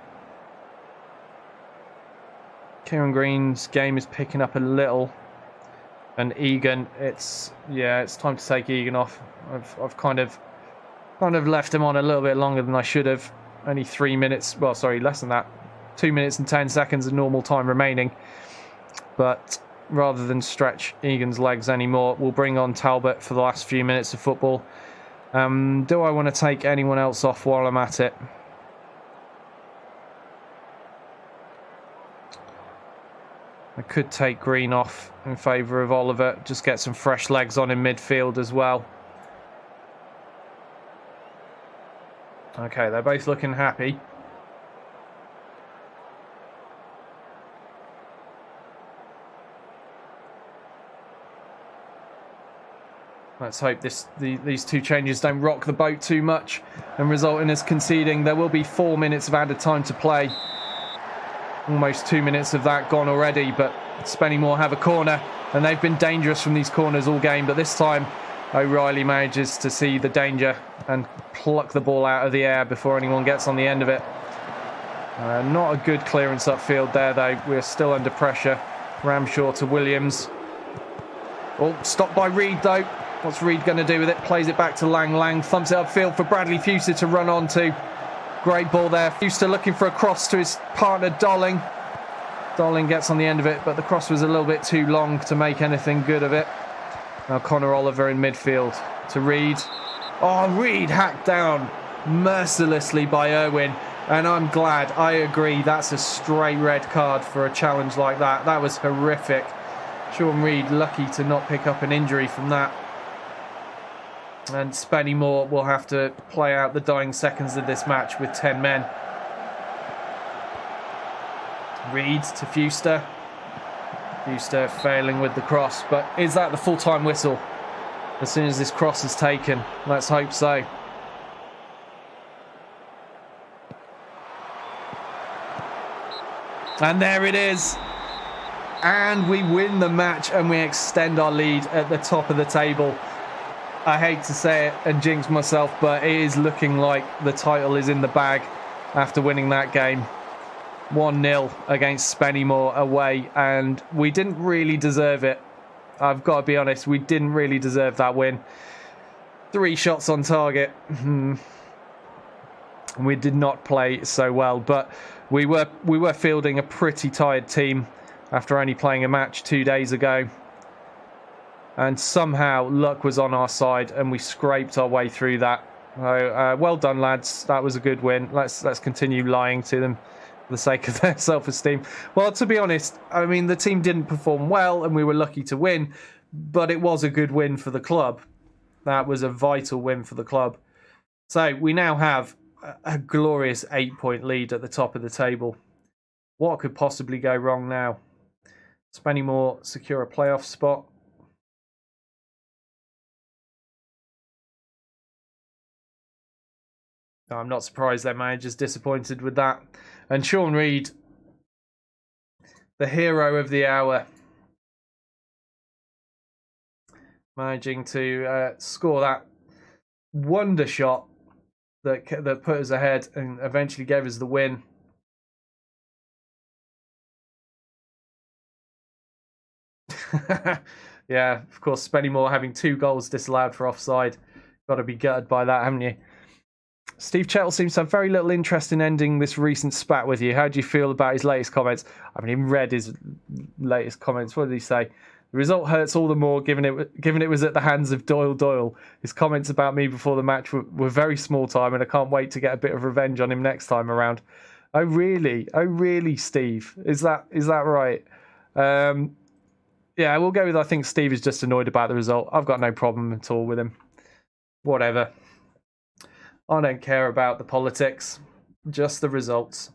Kieran Green's game is picking up a little, and Egan, it's time to take Egan off. I've kind of left him on a little bit longer than I should have. Only 3 minutes, well, sorry, less than that. 2 minutes and 10 seconds of normal time remaining, but rather than stretch Egan's legs anymore, we'll bring on Talbot for the last few minutes of football. Do I want to take anyone else off while I'm at it? I could take Green off in favour of Oliver, just get some fresh legs on in midfield as well. Okay, they're both looking happy. Let's hope these 2 changes don't rock the boat too much and result in us conceding. There will be 4 minutes of added time to play. Almost 2 minutes of that gone already, but Spennymoor have a corner, and they've been dangerous from these corners all game. But this time, O'Reilly manages to see the danger and pluck the ball out of the air before anyone gets on the end of it. Not a good clearance upfield there, though. We're still under pressure. Ramshaw to Williams. Oh, stopped by Reid, though. What's Reid going to do with it? Plays it back to Lang. Lang thumps it upfield for Bradley Fuster to run onto. Great ball there. Fuster looking for a cross to his partner, Dolling. Dolling gets on the end of it, but the cross was a little bit too long to make anything good of it. Now Connor Oliver in midfield to Reid. Oh, Reid hacked down mercilessly by Irwin. And I'm glad, I agree, that's a straight red card for a challenge like that. That was horrific. Sean Reid lucky to not pick up an injury from that. And Spennymoor will have to play out the dying seconds of this match with 10 men. Reid to Fuster. Fuster failing with the cross, but is that the full-time whistle? As soon as this cross is taken, let's hope so. And there it is. And we win the match and we extend our lead at the top of the table. I hate to say it and jinx myself, but it is looking like the title is in the bag after winning that game. 1-0 against Spennymoor away, and we didn't really deserve it. I've got to be honest, we didn't really deserve that win. 3 shots on target. We did not play so well, but we were fielding a pretty tired team. after only playing a match 2 days ago. And somehow luck was on our side and we scraped our way through that. So, well done, lads. That was a good win. Let's continue lying to them for the sake of their self-esteem. Well, to be honest, I mean, the team didn't perform well and we were lucky to win, but it was a good win for the club. That was a vital win for the club. So we now have a glorious 8-point lead at the top of the table. What could possibly go wrong now? Spennymoor secure a playoff spot. I'm not surprised their manager's disappointed with that. And Sean Reid, the hero of the hour, managing to score that wonder shot that put us ahead and eventually gave us the win. Yeah, of course, Spennymoor having 2 goals disallowed for offside. Got to be gutted by that, haven't you? Steve Chettle seems to have very little interest in ending this recent spat with you. How do you feel about his latest comments? I haven't even read his latest comments. What did he say? The result hurts all the more given it was at the hands of Doyle. His comments about me before the match were very small time, and I can't wait to get a bit of revenge on him next time around. Oh really? Oh really, Steve? Is that right? Yeah, we'll go with I think Steve is just annoyed about the result. I've got no problem at all with him. Whatever. I don't care about the politics, just the results.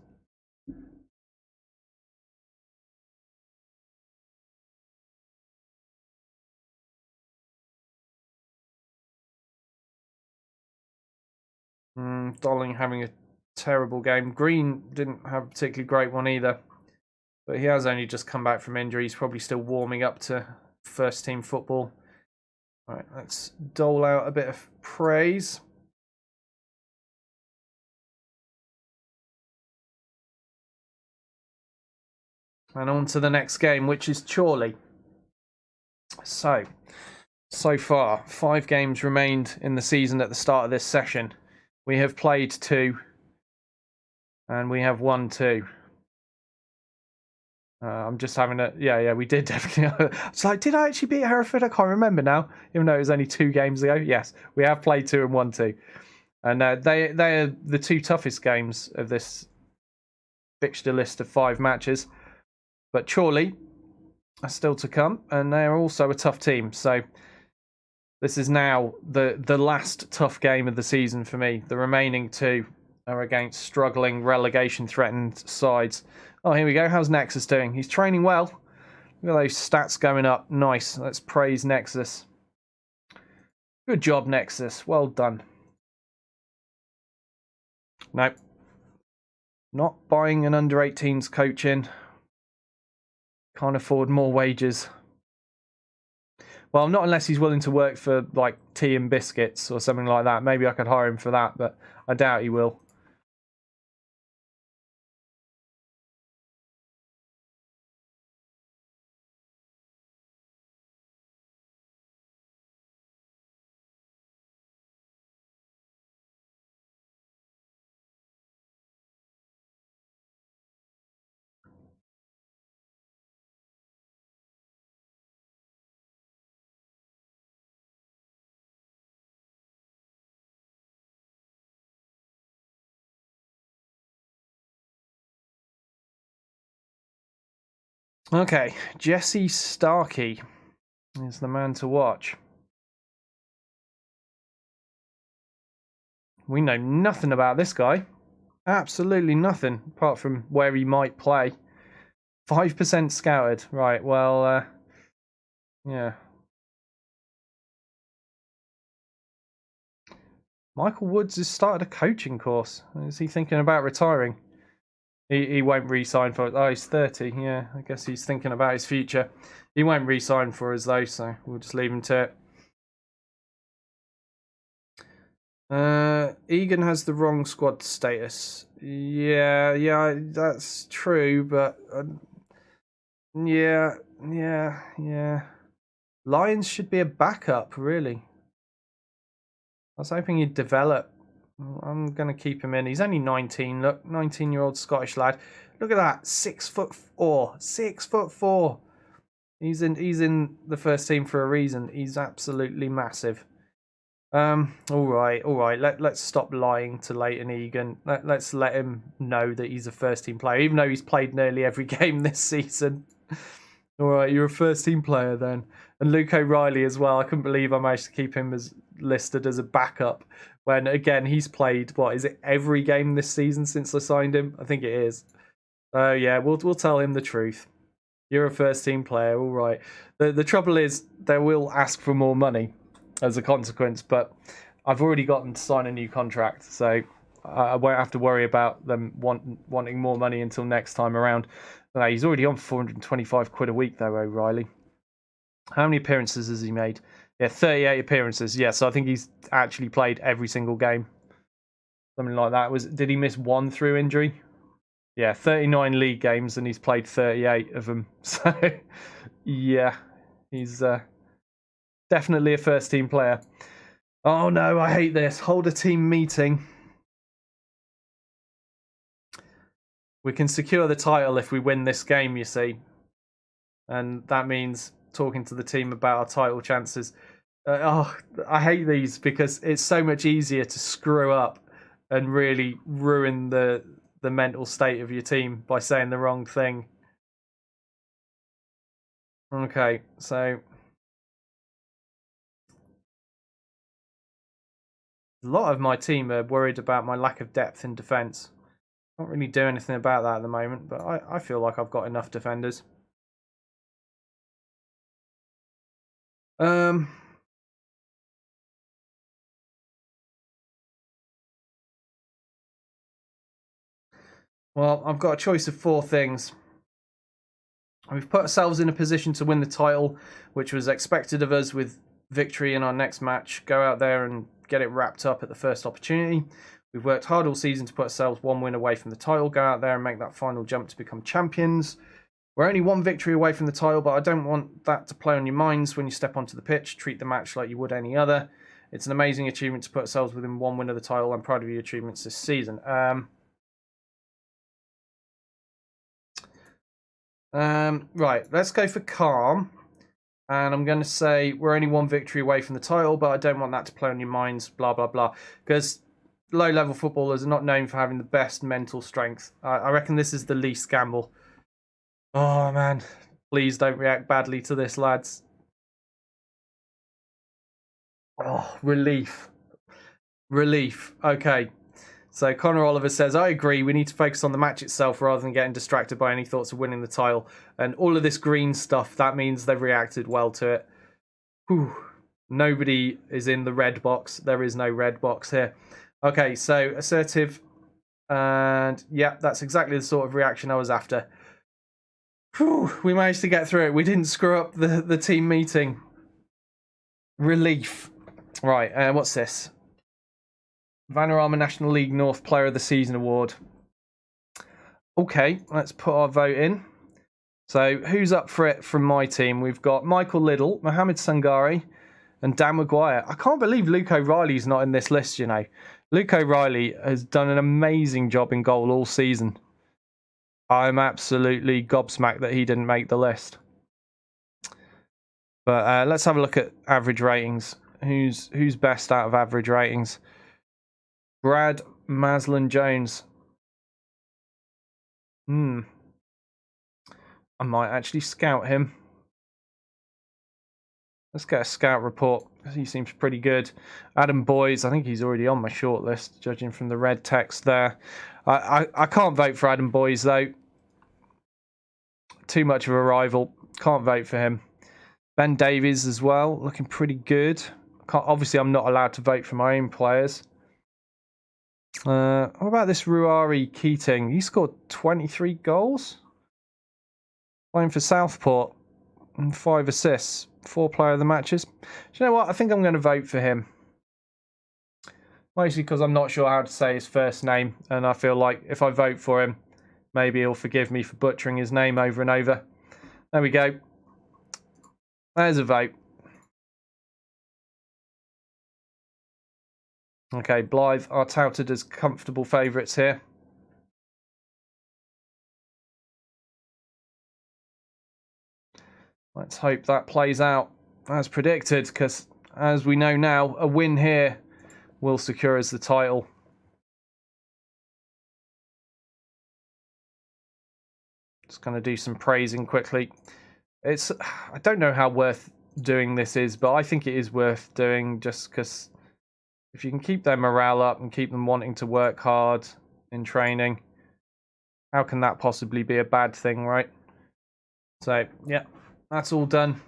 Dolling having a terrible game. Green didn't have a particularly great one either, but he has only just come back from injury. He's probably still warming up to first team football. All right, let's dole out a bit of praise. And on to the next game, which is Chorley. So far, 5 games remained in the season at the start of this session. We have played 2, and we have won 2. I'm just having a... Yeah, we did definitely. It's like, did I actually beat Hereford? I can't remember now, even though it was only 2 games ago. Yes, we have played 2 and won 2. And they are the 2 toughest games of this fixture list of 5 matches. But Chorley are still to come, and they are also a tough team. So this is now the last tough game of the season for me. The remaining 2 are against struggling, relegation-threatened sides. Oh, here we go. How's Nexus doing? He's training well. Look at those stats going up. Nice. Let's praise Nexus. Good job, Nexus. Well done. Nope. Not buying an under-18s coach in. Can't afford more wages. Well, not unless he's willing to work for, like, tea and biscuits or something like that. Maybe I could hire him for that, but I doubt he will. Okay, Jesse Starkey is the man to watch. We know nothing about this guy. Absolutely nothing, apart from where he might play. 5% scouted. Right, well, yeah. Michael Woods has started a coaching course. Is he thinking about retiring? He won't re-sign for us. Oh, he's 30. Yeah, I guess he's thinking about his future. He won't re-sign for us, though, so we'll just leave him to it. Egan has the wrong squad status. Yeah, that's true, but... yeah. Lions should be a backup, really. I was hoping he'd develop I'm going to keep him in. He's only 19. Look, 19-year-old Scottish lad. Look at that, 6'4", 6'4". He's in the first team for a reason. He's absolutely massive. All right. Let's stop lying to Leighton Egan. Let's let him know that he's a first team player, even though he's played nearly every game this season. All right, you're a first team player then. And Luke O'Reilly as well. I couldn't believe I managed to keep him as listed as a backup when, again, he's played, what is it, every game this season since I signed him? I think it is. Oh yeah, we'll tell him the truth. You're a first team player, all right. The trouble is they will ask for more money as a consequence, but I've already got them to sign a new contract, so I won't have to worry about them wanting more money until next time around. He's already on 425 quid a week though, O'Reilly. How many appearances has he made? Yeah, 38 appearances. Yeah, so I think he's actually played every single game. Something like that. Did he miss one through injury? Yeah, 39 league games and he's played 38 of them. So, yeah, he's definitely a first team player. Oh no, I hate this. Hold a team meeting. We can secure the title if we win this game, you see. And that means talking to the team about our title chances. I hate these because it's so much easier to screw up and really ruin the mental state of your team by saying the wrong thing. Okay, so a lot of my team are worried about my lack of depth in defence. Can't really do anything about that at the moment, but I feel like I've got enough defenders. Well, I've got a choice of 4 things. We've put ourselves in a position to win the title, which was expected of us with victory in our next match. Go out there and get it wrapped up at the first opportunity. We've worked hard all season to put ourselves 1 win away from the title. Go out there and make that final jump to become champions. We're only 1 victory away from the title, but I don't want that to play on your minds when you step onto the pitch. Treat the match like you would any other. It's an amazing achievement to put ourselves within 1 win of the title. I'm proud of your achievements this season. Right, let's go for calm. And I'm going to say we're only 1 victory away from the title, but I don't want that to play on your minds, blah, blah, blah. Because low-level footballers are not known for having the best mental strength. I reckon this is the least gamble. Oh, man. Please don't react badly to this, lads. Oh, relief. Relief. Okay. So Connor Oliver says, I agree, we need to focus on the match itself rather than getting distracted by any thoughts of winning the title. And all of this green stuff, that means they've reacted well to it. Whew. Nobody is in the red box. There is no red box here. Okay, so assertive. And yeah, that's exactly the sort of reaction I was after. Whew, we managed to get through it. We didn't screw up the team meeting. Relief. Right, what's this? Vanarama National League North Player of the Season Award. Okay, let's put our vote in. So, who's up for it from my team? We've got Michael Liddell, Mohamed Sangari, and Dan Maguire. I can't believe Luke O'Reilly's not in this list, you know. Luke O'Reilly has done an amazing job in goal all season. I'm absolutely gobsmacked that he didn't make the list. But let's have a look at average ratings. Who's best out of average ratings? Brad Maslin-Jones. I might actually scout him. Let's get a scout report, because he seems pretty good. Adam Boyes, I think he's already on my shortlist, judging from the red text there. I can't vote for Adam Boyes, though. Too much of a rival. Can't vote for him. Ben Davies as well, looking pretty good. Obviously, I'm not allowed to vote for my own players. What about this Ruari Keating? He scored 23 goals. Playing for Southport and 5 assists. 4 player of the matches. Do you know what? I think I'm going to vote for him. Mostly because I'm not sure how to say his first name. And I feel like if I vote for him, maybe he'll forgive me for butchering his name over and over. There we go. There's a vote. Okay, Blyth are touted as comfortable favourites here. Let's hope that plays out as predicted, because as we know now, a win here will secure us the title. Just going to do some praising quickly. I don't know how worth doing this is, but I think it is worth doing, just because if you can keep their morale up and keep them wanting to work hard in training, how can that possibly be a bad thing, right? So, yeah, that's all done.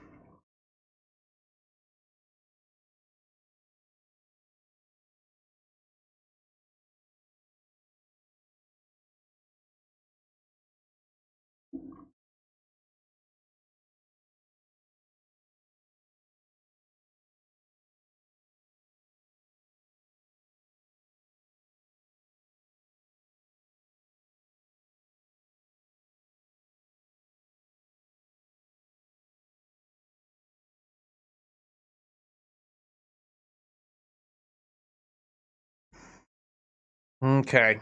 Okay.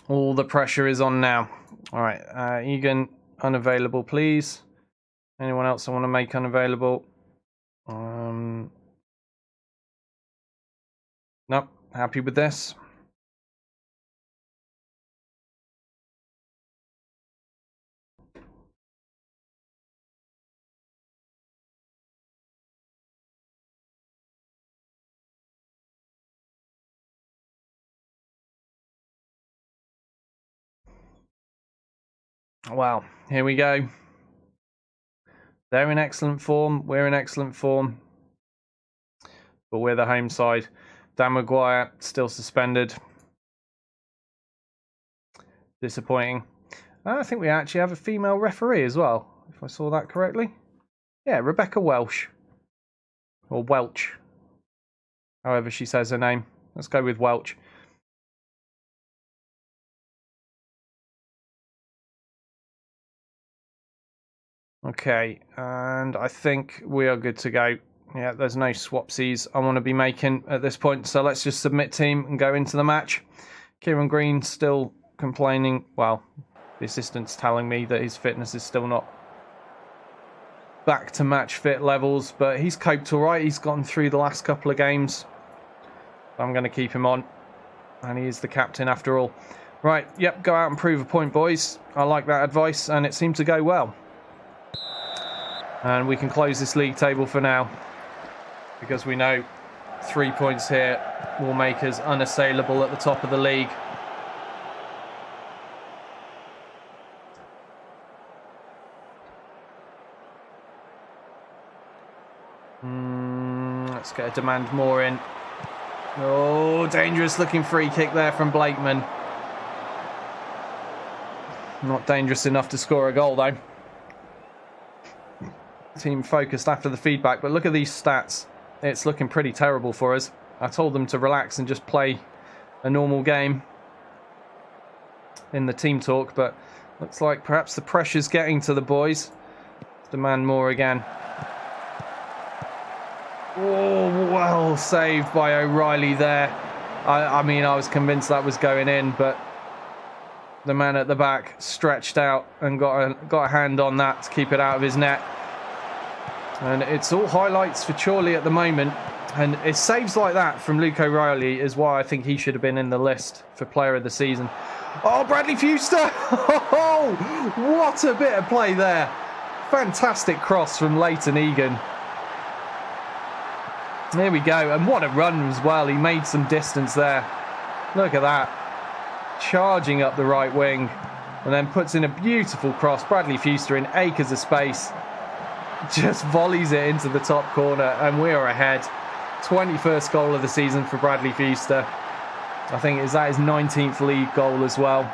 All the pressure is on now. All right, Egan, unavailable, please. Anyone else I want to make unavailable? Nope, happy with this. Wow, here we go. They're in excellent form. We're in excellent form. But we're the home side. Dan Maguire still suspended. Disappointing. I think we actually have a female referee as well, if I saw that correctly. Yeah, Rebecca Welsh. Or Welch. However she says her name. Let's go with Welch. Okay, and I think we are good to go. Yeah, there's no swapsies I want to be making at this point, so let's just submit team and go into the match. Kieran Green still complaining. Well, the assistant's telling me that his fitness is still not back to match fit levels, but he's coped all right. He's gotten through the last couple of games. I'm going to keep him on, and he is the captain after all. Right, yep, go out and prove a point, boys. I like that advice, and it seemed to go well. And we can close this league table for now, because we know 3 points here will make us unassailable at the top of the league. Let's get a demand more in. Oh, dangerous looking free kick there from Blakeman. Not dangerous enough to score a goal though. Team focused after the feedback, but look at these stats. It's looking pretty terrible for us. I told them to relax and just play a normal game in the team talk, but looks like perhaps the pressure's getting to the boys. Demand more again. Oh, well saved by O'Reilly there. I mean, I was convinced that was going in, but the man at the back stretched out and got a hand on that to keep it out of his net. And it's all highlights for Chorley at the moment. And it saves like that from Luke O'Reilly is why I think he should have been in the list for player of the season. Oh, Bradley Fuster! Oh, what a bit of play there. Fantastic cross from Leighton Egan. There we go. And what a run as well. He made some distance there. Look at that. Charging up the right wing. And then puts in a beautiful cross. Bradley Fuster in acres of space. Just volleys it into the top corner, and we're ahead. 21st goal of the season for Bradley Fuster. I think is that his 19th league goal as well.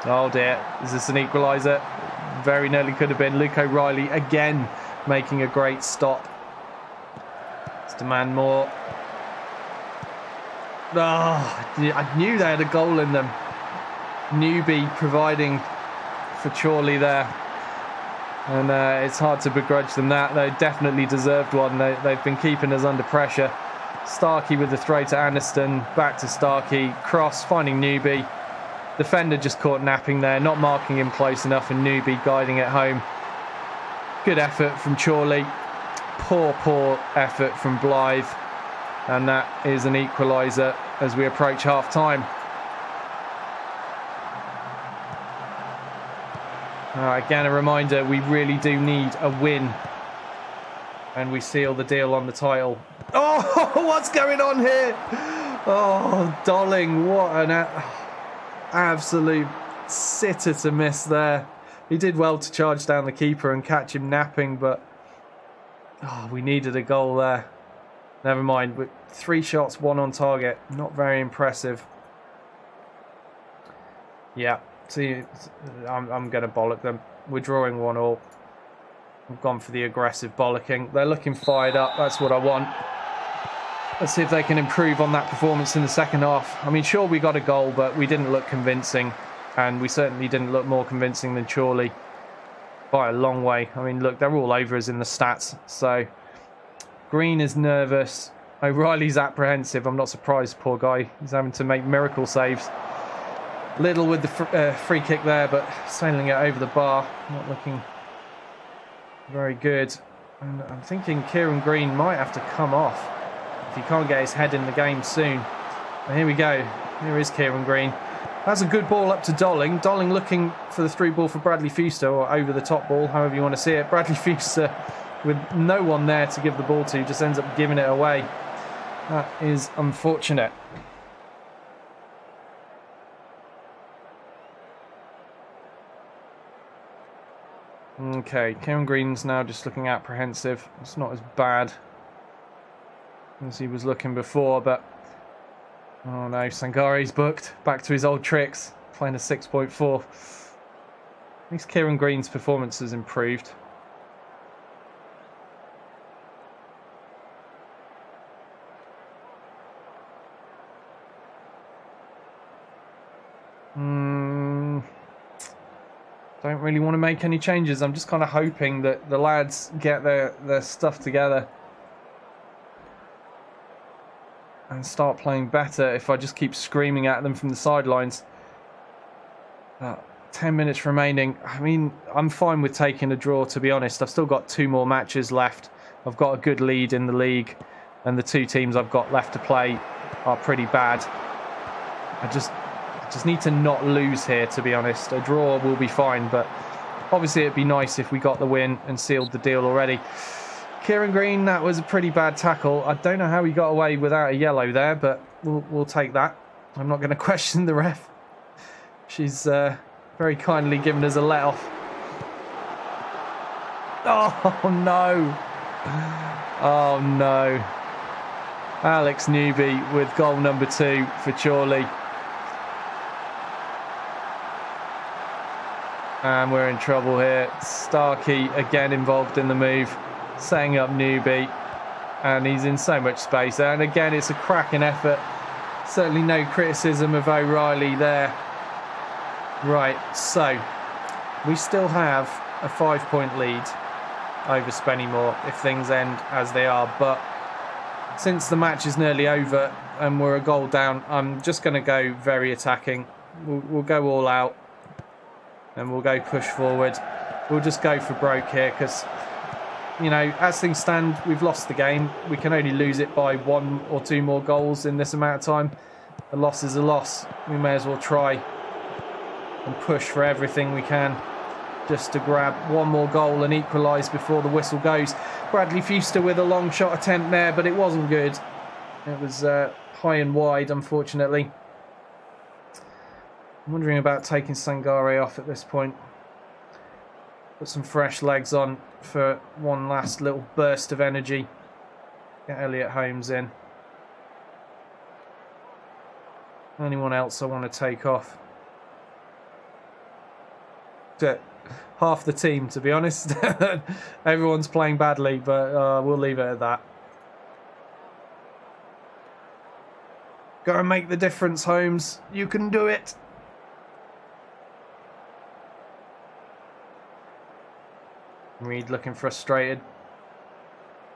Oh dear, is this an equaliser? Very nearly could have been. Luke O'Reilly again making a great stop. Let's demand more. Oh, I knew they had a goal in them. Newbie providing for Chorley there. And it's hard to begrudge them that. They definitely deserved one. They've been keeping us under pressure. Starkey with the throw to Aniston. Back to Starkey. Cross, finding Newby. Defender just caught napping there. Not marking him close enough, and Newby guiding it home. Good effort from Chorley. Poor effort from Blyth. And that is an equaliser as we approach half-time. Again, a reminder, we really do need a win. And we seal the deal on the title. Oh, what's going on here? Oh, Dolling, what an absolute sitter to miss there. He did well to charge down the keeper and catch him napping, but we needed a goal there. Never mind, with 3 shots, 1 on target. Not very impressive. Yeah, see, I'm going to bollock them. We're drawing 1-1. I've gone for the aggressive bollocking. They're looking fired up. That's what I want. Let's see if they can improve on that performance in the second half. I mean, sure, we got a goal, but we didn't look convincing. And we certainly didn't look more convincing than Chorley. By a long way. I mean, look, they're all over us in the stats. So, Green is nervous. O'Reilly's apprehensive. I'm not surprised, poor guy. He's having to make miracle saves. Little with the free kick there, but sailing it over the bar. Not looking very good. And I'm thinking Kieran Green might have to come off if he can't get his head in the game soon. And here we go. Here is Kieran Green. That's a good ball up to Dolling. Dolling looking for the through ball for Bradley Fuster, or over the top ball, however you want to see it. Bradley Fuster, with no one there to give the ball to, just ends up giving it away. That is unfortunate. Okay, Kieran Green's now just looking apprehensive. It's not as bad as he was looking before, but oh no, Sangare's booked. Back to his old tricks, playing a 6.4. At least Kieran Green's performance has improved. Don't really want to make any changes. I'm just kind of hoping that the lads get their stuff together and start playing better if I just keep screaming at them from the sidelines. 10 minutes remaining. I mean, I'm fine with taking a draw, to be honest. I've still got 2 more matches left. I've got a good lead in the league, and the 2 teams I've got left to play are pretty bad. I just need to not lose here, to be honest. A draw will be fine, but obviously it'd be nice if we got the win and sealed the deal already. Kieran Green, that was a pretty bad tackle. I don't know how he got away without a yellow there, but we'll take that. I'm not going to question the ref. She's very kindly given us a let-off. Oh, no. Oh, no. Alex Newby with goal number 2 for Chorley. And we're in trouble here. Starkey again involved in the move, setting up Newby. And he's in so much space there. And again, it's a cracking effort. Certainly no criticism of O'Reilly there. Right, so we still have a 5-point lead over Spennymoor if things end as they are. But since the match is nearly over and we're a goal down, I'm just going to go very attacking. We'll go all out. And we'll go push forward. We'll just go for broke here because, you know, as things stand, we've lost the game. We can only lose it by 1 or 2 more goals in this amount of time. A loss is a loss. We may as well try and push for everything we can just to grab 1 more goal and equalise before the whistle goes. Bradley Fuster with a long shot attempt there, but it wasn't good. It was high and wide, unfortunately. I'm wondering about taking Sangare off at this point. Put some fresh legs on for one last little burst of energy. Get Elliot Holmes in. Anyone else I want to take off? Half the team, to be honest. Everyone's playing badly, but we'll leave it at that. Go and make the difference, Holmes. You can do it. Reed looking frustrated.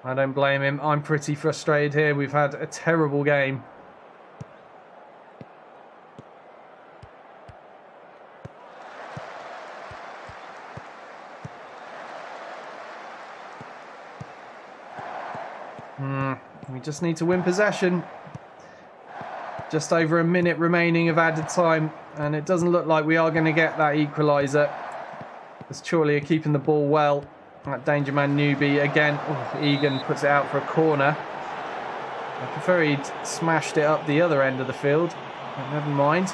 I don't blame him. I'm pretty frustrated here. We've had a terrible game. We just need to win possession. Just over a minute remaining of added time, and it doesn't look like we are going to get that equaliser. As Chorley are keeping the ball well. That danger man newbie again. Oh, Egan puts it out for a corner. I prefer he'd smashed it up the other end of the field. But never mind.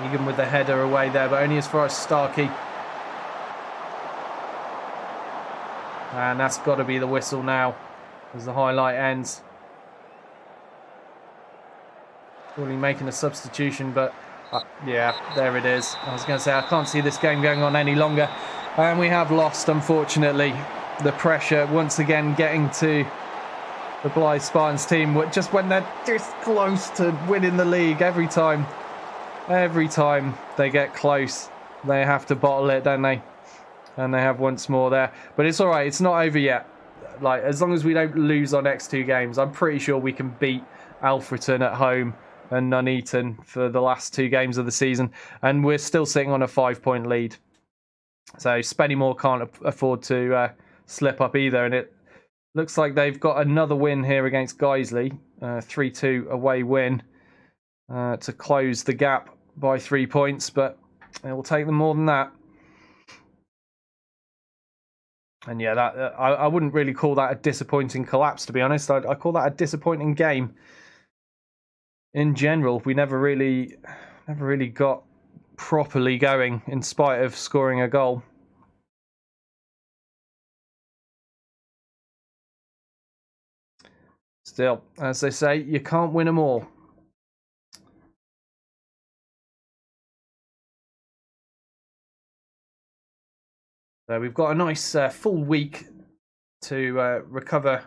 Egan with the header away there, but only as far as Starkey. And that's got to be the whistle now as the highlight ends. Probably making a substitution, but yeah, there it is. I was going to say, I can't see this game going on any longer. And we have lost, unfortunately. The pressure once again getting to the Blyth Spartans team just when they're this close to winning the league. Every time they get close, they have to bottle it, don't they? And they have once more there. But it's all right. It's not over yet. Like, as long as we don't lose our next 2 games, I'm pretty sure we can beat Alfreton at home and Nuneaton for the last 2 games of the season. And we're still sitting on a 5-point lead. So Spennymoor can't afford to slip up either. And it looks like they've got another win here against Guiseley. 3-2 away win to close the gap by 3 points. But it will take them more than that. And yeah, that I wouldn't really call that a disappointing collapse, to be honest. I call that a disappointing game. In general, we never really got properly going in spite of scoring a goal. Still, as they say, you can't win them all. So we've got a nice full week to recover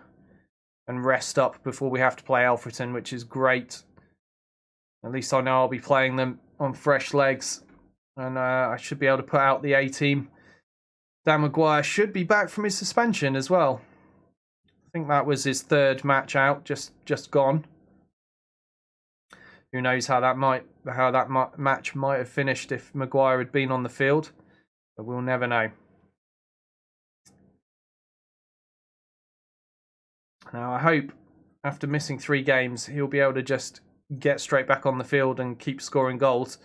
and rest up before we have to play Alfreton, which is great. At least I know I'll be playing them on fresh legs. And I should be able to put out the A-team. Dan Maguire should be back from his suspension as well. I think that was his 3rd match out, just gone. Who knows how that match might have finished if Maguire had been on the field. But we'll never know. Now I hope after missing 3 games he'll be able to just get straight back on the field and keep scoring goals,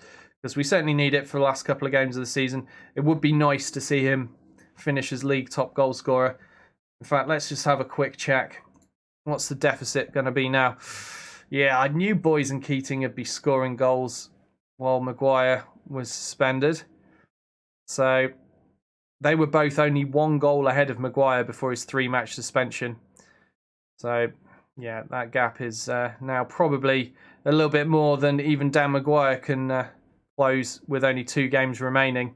because we certainly need it for the last couple of games of the season. It would be nice to see him finish as league top goal scorer. In fact, let's just have a quick check. What's the deficit going to be now? Yeah, I knew Boys and Keating would be scoring goals while Maguire was suspended. So they were both only 1 goal ahead of Maguire before his 3-match suspension. So yeah, that gap is now probably a little bit more than even Dan Maguire can close with only 2 games remaining.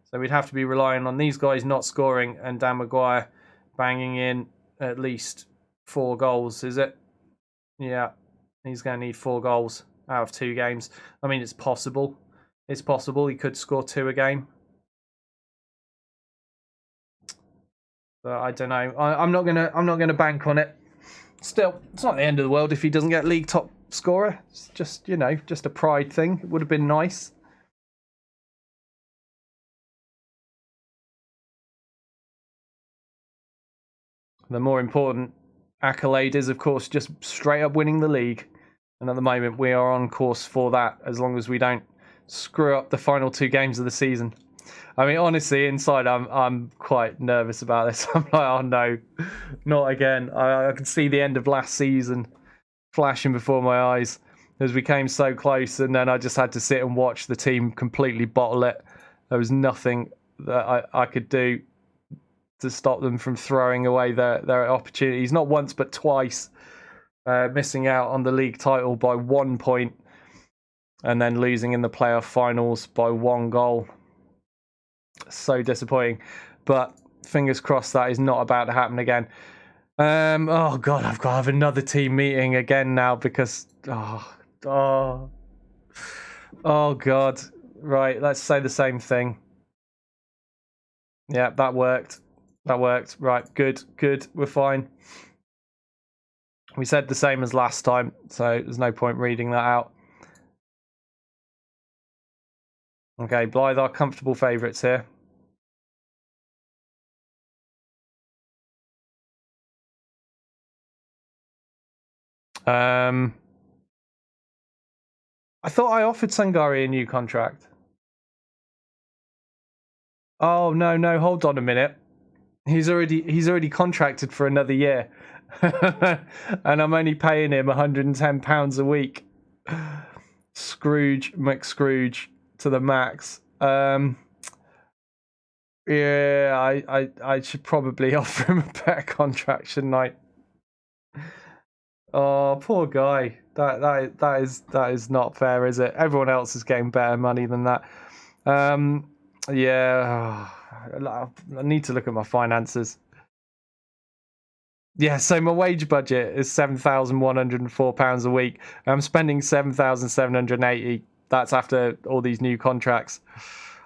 So we'd have to be relying on these guys not scoring and Dan Maguire banging in at least 4 goals, is it? Yeah, he's going to need 4 goals out of 2 games. I mean, it's possible. It's possible he could score 2 a game. But I don't know. I'm not gonna bank on it. Still, it's not the end of the world if he doesn't get league top scorer. It's just, you know, just a pride thing. It would have been nice. The more important accolade is, of course, just straight up winning the league. And at the moment, we are on course for that, as long as we don't screw up the final 2 games of the season. I mean, honestly, inside, I'm quite nervous about this. I'm like, oh no, not again. I can see the end of last season flashing before my eyes as we came so close, and then I just had to sit and watch the team completely bottle it. There was nothing that I could do to stop them from throwing away their opportunities. Not once, but twice, missing out on the league title by 1 point, and then losing in the playoff finals by 1 goal. So disappointing, but fingers crossed that is not about to happen again. Oh god, I've got to have another team meeting again now because oh god. Right, let's say the same thing. Yeah, that worked. That worked. Right, good, good. We're fine. We said the same as last time, so there's no point reading that out. Okay, Blyth are comfortable favourites here. I thought I offered Sangari a new contract. Oh no, hold on a minute. He's already contracted for another year. And I'm only paying him £110 a week. Scrooge McScrooge to the max. Yeah, I should probably offer him a better contract, shouldn't I? Oh, poor guy. That is not fair, is it? Everyone else is getting better money than that. Yeah, I need to look at my finances. Yeah, so my wage budget is £7,104 a week. I'm spending 7,780. That's after all these new contracts.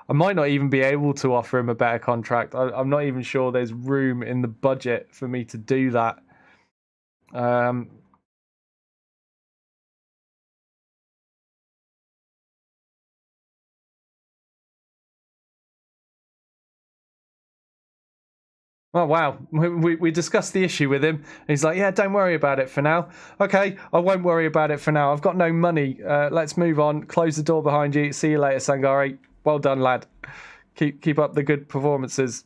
I might not even be able to offer him a better contract. I'm not even sure there's room in the budget for me to do that. Oh, wow. We discussed the issue with him. He's like, yeah, don't worry about it for now. Okay, I won't worry about it for now. I've got no money. Let's move on. Close the door behind you. See you later, Sangari. Well done, lad. Keep up the good performances.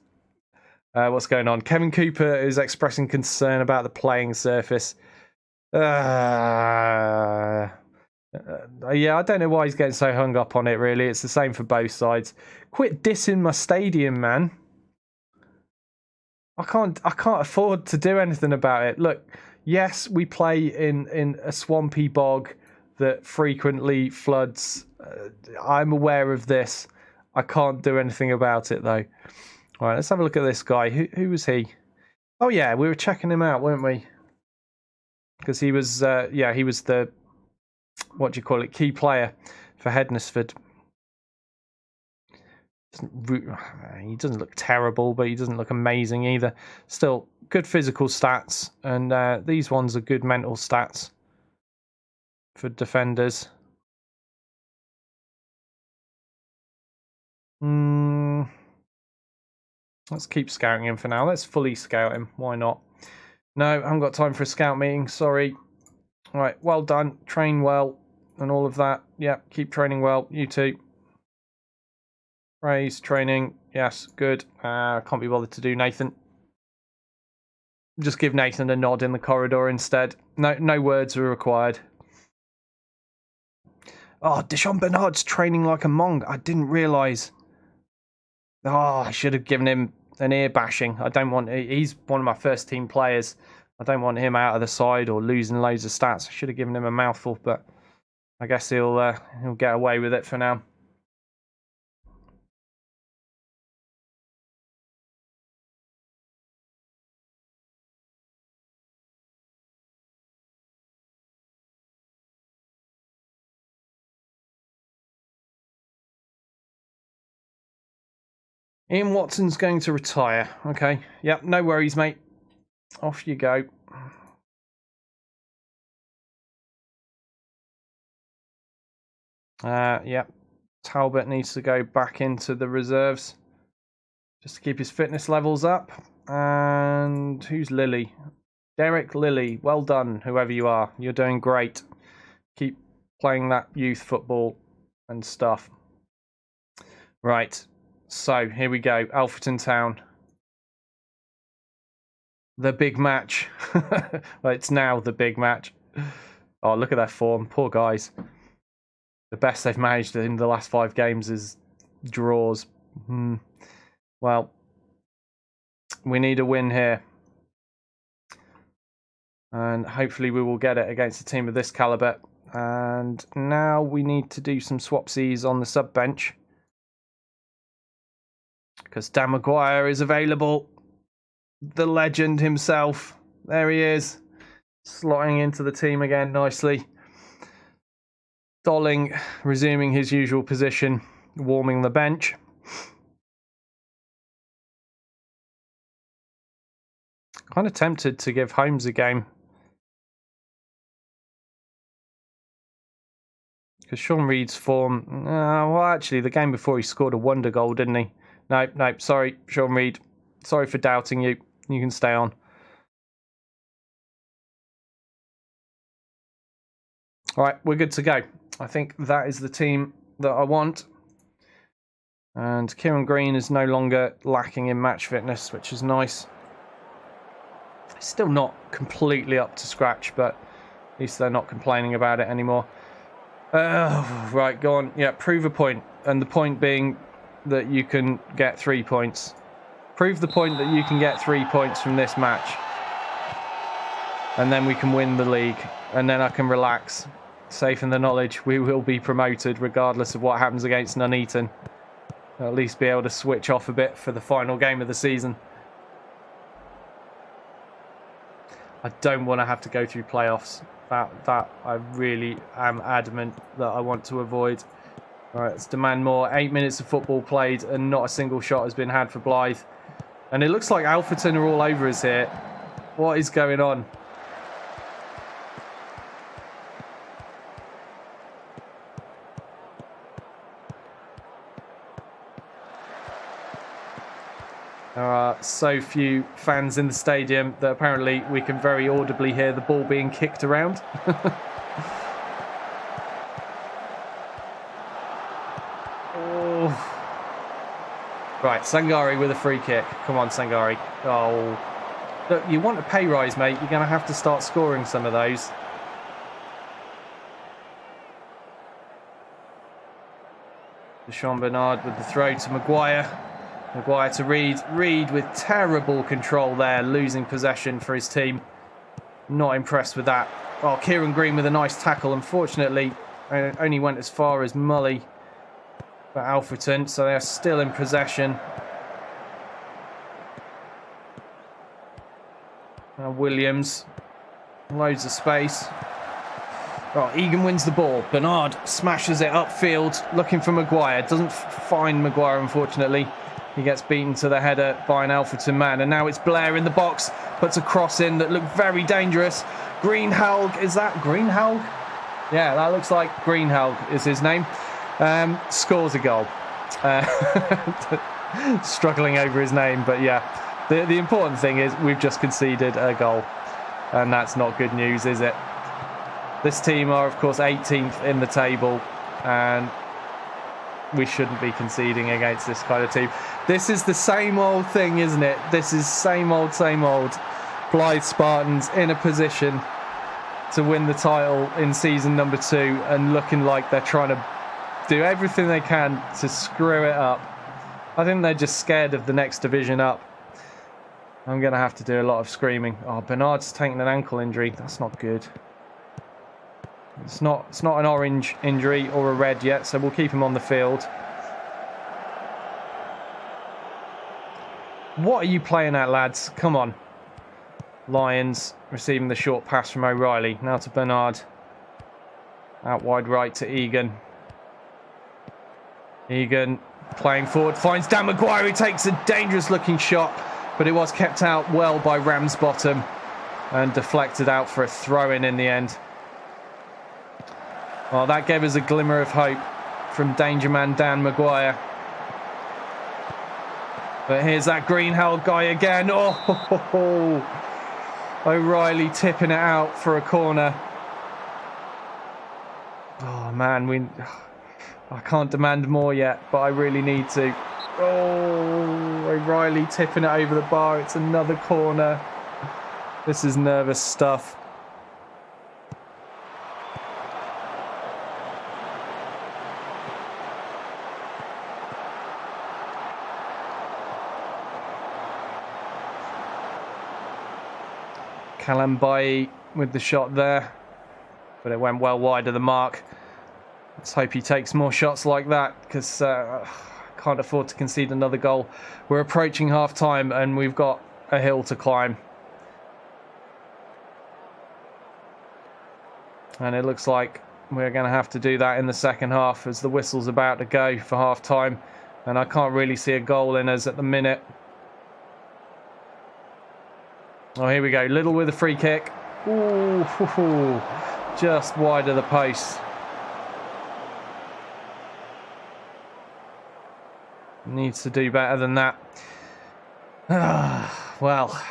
What's going on? Kevin Cooper is expressing concern about the playing surface. Yeah, I don't know why he's getting so hung up on it, really. It's the same for both sides. Quit dissing my stadium, man. I can't afford to do anything about it. Look, yes, we play in a swampy bog that frequently floods. I'm aware of this. I can't do anything about it, though. All right, let's have a look at this guy. Who was he? Oh, yeah, we were checking him out, weren't we? Because he was, he was the, what do you call it, key player for Hednesford. He doesn't look terrible, but he doesn't look amazing either. Still, good physical stats, and these ones are good mental stats for defenders. Let's keep scouting him for now. Let's fully scout him. Why not? No, I haven't got time for a scout meeting. Sorry. All right, well done. Train well and all of that. Yeah, keep training well. You too. Praise, training. Yes, good. Can't be bothered to do Nathan. Just give Nathan a nod in the corridor instead. No words are required. Oh, Deshaun Bernard's training like a monk. I didn't realise. Oh, I should have given him an ear bashing. I don't want. He's one of my first team players. I don't want him out of the side or losing loads of stats. I should have given him a mouthful, but I guess he'll get away with it for now. Ian Watson's going to retire. Okay. Yep, no worries, mate. Off you go. Yep. Talbot needs to go back into the reserves just to keep his fitness levels up. And who's Lilly? Derek Lilly. Well done, whoever you are. You're doing great. Keep playing that youth football and stuff. Right. So here we go. Alfreton Town. The big match. Well, it's now the big match. Oh, look at their form. Poor guys. The best they've managed in the last 5 games is draws. Well, we need a win here. And hopefully we will get it against a team of this calibre. And now we need to do some swapsies on the sub bench. Because Dan Maguire is available. The legend himself. There he is. Slotting into the team again nicely. Dolling resuming his usual position, warming the bench. Kind of tempted to give Holmes a game. Because Sean Reid's form... well, actually, the game before he scored a wonder goal, didn't he? No, sorry, Sean Reid. Sorry for doubting you. You can stay on. All right, we're good to go. I think that is the team that I want. And Kieran Green is no longer lacking in match fitness, which is nice. Still not completely up to scratch, but at least they're not complaining about it anymore. Right, go on. Yeah, prove a point. And the point being that you can get 3 points. Prove the point that you can get 3 points from this match. And then we can win the league. And then I can relax. Safe in the knowledge we will be promoted regardless of what happens against Nuneaton. I'll at least be able to switch off a bit for the final game of the season. I don't want to have to go through playoffs. That I really am adamant that I want to avoid. All right, let's demand more. 8 minutes of football played and not a single shot has been had for Blyth. And it looks like Alfreton are all over us here. What is going on? There are so few fans in the stadium that apparently we can very audibly hear the ball being kicked around. Oh. Right, Sangari with a free kick. Come on, Sangari. Oh. Look, you want a pay rise, mate. You're going to have to start scoring some of those. Sean Bernard with the throw to Maguire. Maguire to Reid. Reid with terrible control there, losing possession for his team. Not impressed with that. Oh, Kieran Green with a nice tackle. Unfortunately, only went as far as Mully for Alfreton, so they are still in possession. Now Williams. Loads of space. Oh, Egan wins the ball. Bernard smashes it upfield, looking for Maguire. Doesn't find Maguire, unfortunately. He gets beaten to the header by an Alfreton man. And now it's Blair in the box. Puts a cross in that looked very dangerous. Greenhalgh, is that Greenhalgh? Yeah, that looks like Greenhalgh is his name. Scores a goal. Struggling over his name, but yeah. The important thing is we've just conceded a goal. And that's not good news, is it? This team are, of course, 18th in the table. And we shouldn't be conceding against this kind of team. This is the same old thing, isn't it? This is same old. Blyth Spartans in a position to win the title in season number 2 and looking like they're trying to do everything they can to screw it up. I think they're just scared of the next division up. I'm going to have to do a lot of screaming. Oh, Bernard's taking an ankle injury. That's not good. It's not an orange injury or a red yet, so we'll keep him on the field. What are you playing at, lads? Come on. Lyons receiving the short pass from O'Reilly. Now to Bernard. Out wide right to Egan. Egan playing forward. Finds Dan Maguire. He takes a dangerous looking shot. But it was kept out well by Ramsbottom. And deflected out for a throw-in the end. Well, that gave us a glimmer of hope from danger man Dan Maguire. But here's that Greenhalgh guy again. Oh, O'Reilly tipping it out for a corner. Oh, man, I can't demand more yet, but I really need to. Oh, O'Reilly tipping it over the bar. It's another corner. This is nervous stuff. Kalambai with the shot there, but it went well wide of the mark. Let's hope he takes more shots like that, because can't afford to concede another goal. We're approaching half time and we've got a hill to climb. And it looks like we're going to have to do that in the second half as the whistle's about to go for half time. And I can't really see a goal in us at the minute. Oh, here we go. Little with a free kick. Ooh, just wide of the post. Needs to do better than that. Well,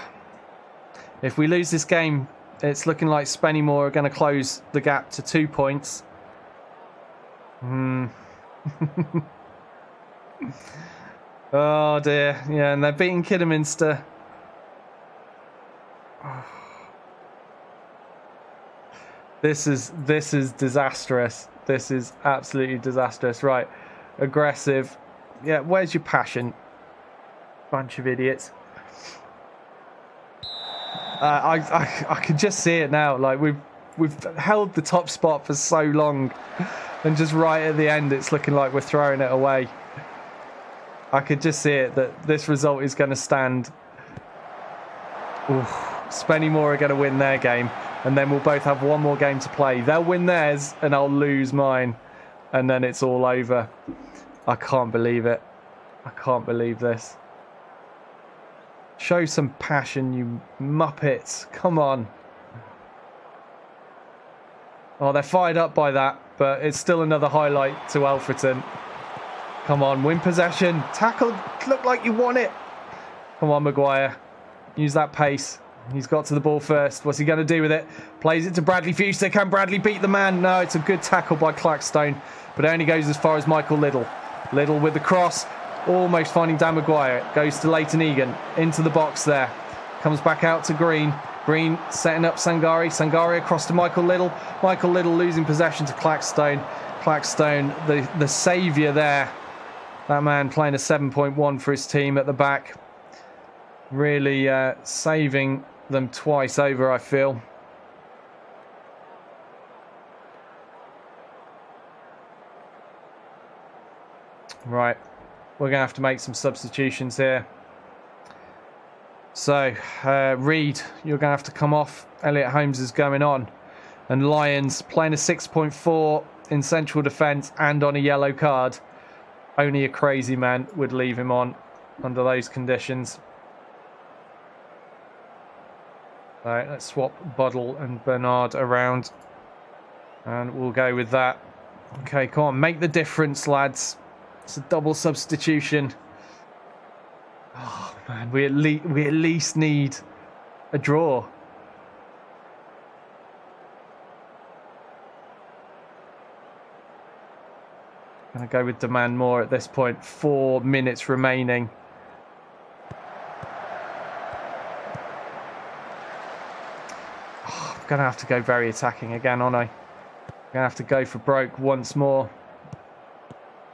if we lose this game, it's looking like Spennymoor are going to close the gap to 2 points. Oh dear. Yeah, and they're beating Kidderminster. This is disastrous. This is absolutely disastrous. Right, aggressive. Yeah, where's your passion? Bunch of idiots. I can just see it now. Like we've held the top spot for so long, and just right at the end, it's looking like we're throwing it away. I could just see it that this result is going to stand. Spennymoor are going to win their game, and then we'll both have one more game to play. They'll win theirs, and I'll lose mine, and then it's all over. I can't believe it. I can't believe this. Show some passion, you muppets. Come on. Oh, they're fired up by that, but it's still another highlight to Alfreton. Come on, win possession. Tackle, look like you want it. Come on, Maguire. Use that pace. He's got to the ball first. What's he going to do with it? Plays it to Bradley Fuster. Can Bradley beat the man? No, it's a good tackle by Clackstone, but it only goes as far as Michael Liddell. Liddell with the cross. Almost finding Dan Maguire. Goes to Leighton Egan. Into the box there. Comes back out to Green. Green setting up Sangari. Sangari across to Michael Liddell. Michael Liddell losing possession to Clackstone. Clackstone, the saviour there. That man playing a 7.1 for his team at the back. Really saving them twice over, I feel. Right. We're going to have to make some substitutions here. So, Reed, you're going to have to come off. Elliot Holmes is going on. And Lyons playing a 6.4 in central defence and on a yellow card. Only a crazy man would leave him on under those conditions. All right, let's swap Buddle and Bernard around. And we'll go with that. Okay, come on, make the difference, lads. It's a double substitution. Oh, man, we at least need a draw. Going to go with Demand More at this point. 4 minutes remaining. Oh, I'm going to have to go very attacking again, aren't I? I'm going to have to go for broke once more.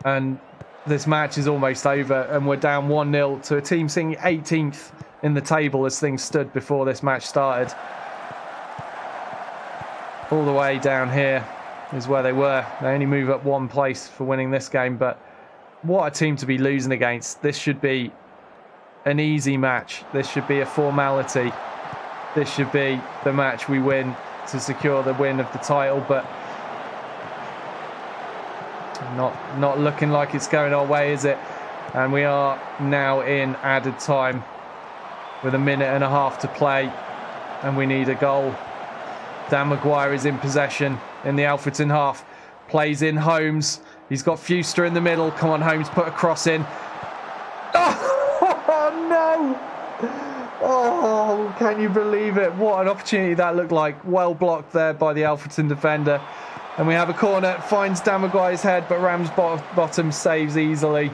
And this match is almost over, and we're down 1-0 to a team sitting 18th in the table as things stood before this match started. All the way down here is where they were. They only move up one place for winning this game, but what a team to be losing against. This should be an easy match. This should be a formality. This should be the match we win to secure the win of the title, but not looking like it's going our way, is it? And we are now in added time with 1.5 minutes to play, and we need a goal. Dan Maguire is in possession in the Alfreton half. Plays in Holmes. He's got Fuster in the middle. Come on, Holmes, put a cross in. Oh, no! Oh, can you believe it? What an opportunity that looked like. Well blocked there by the Alfreton defender. And we have a corner. Finds Dan Maguire's head, but Ramsbottom saves easily.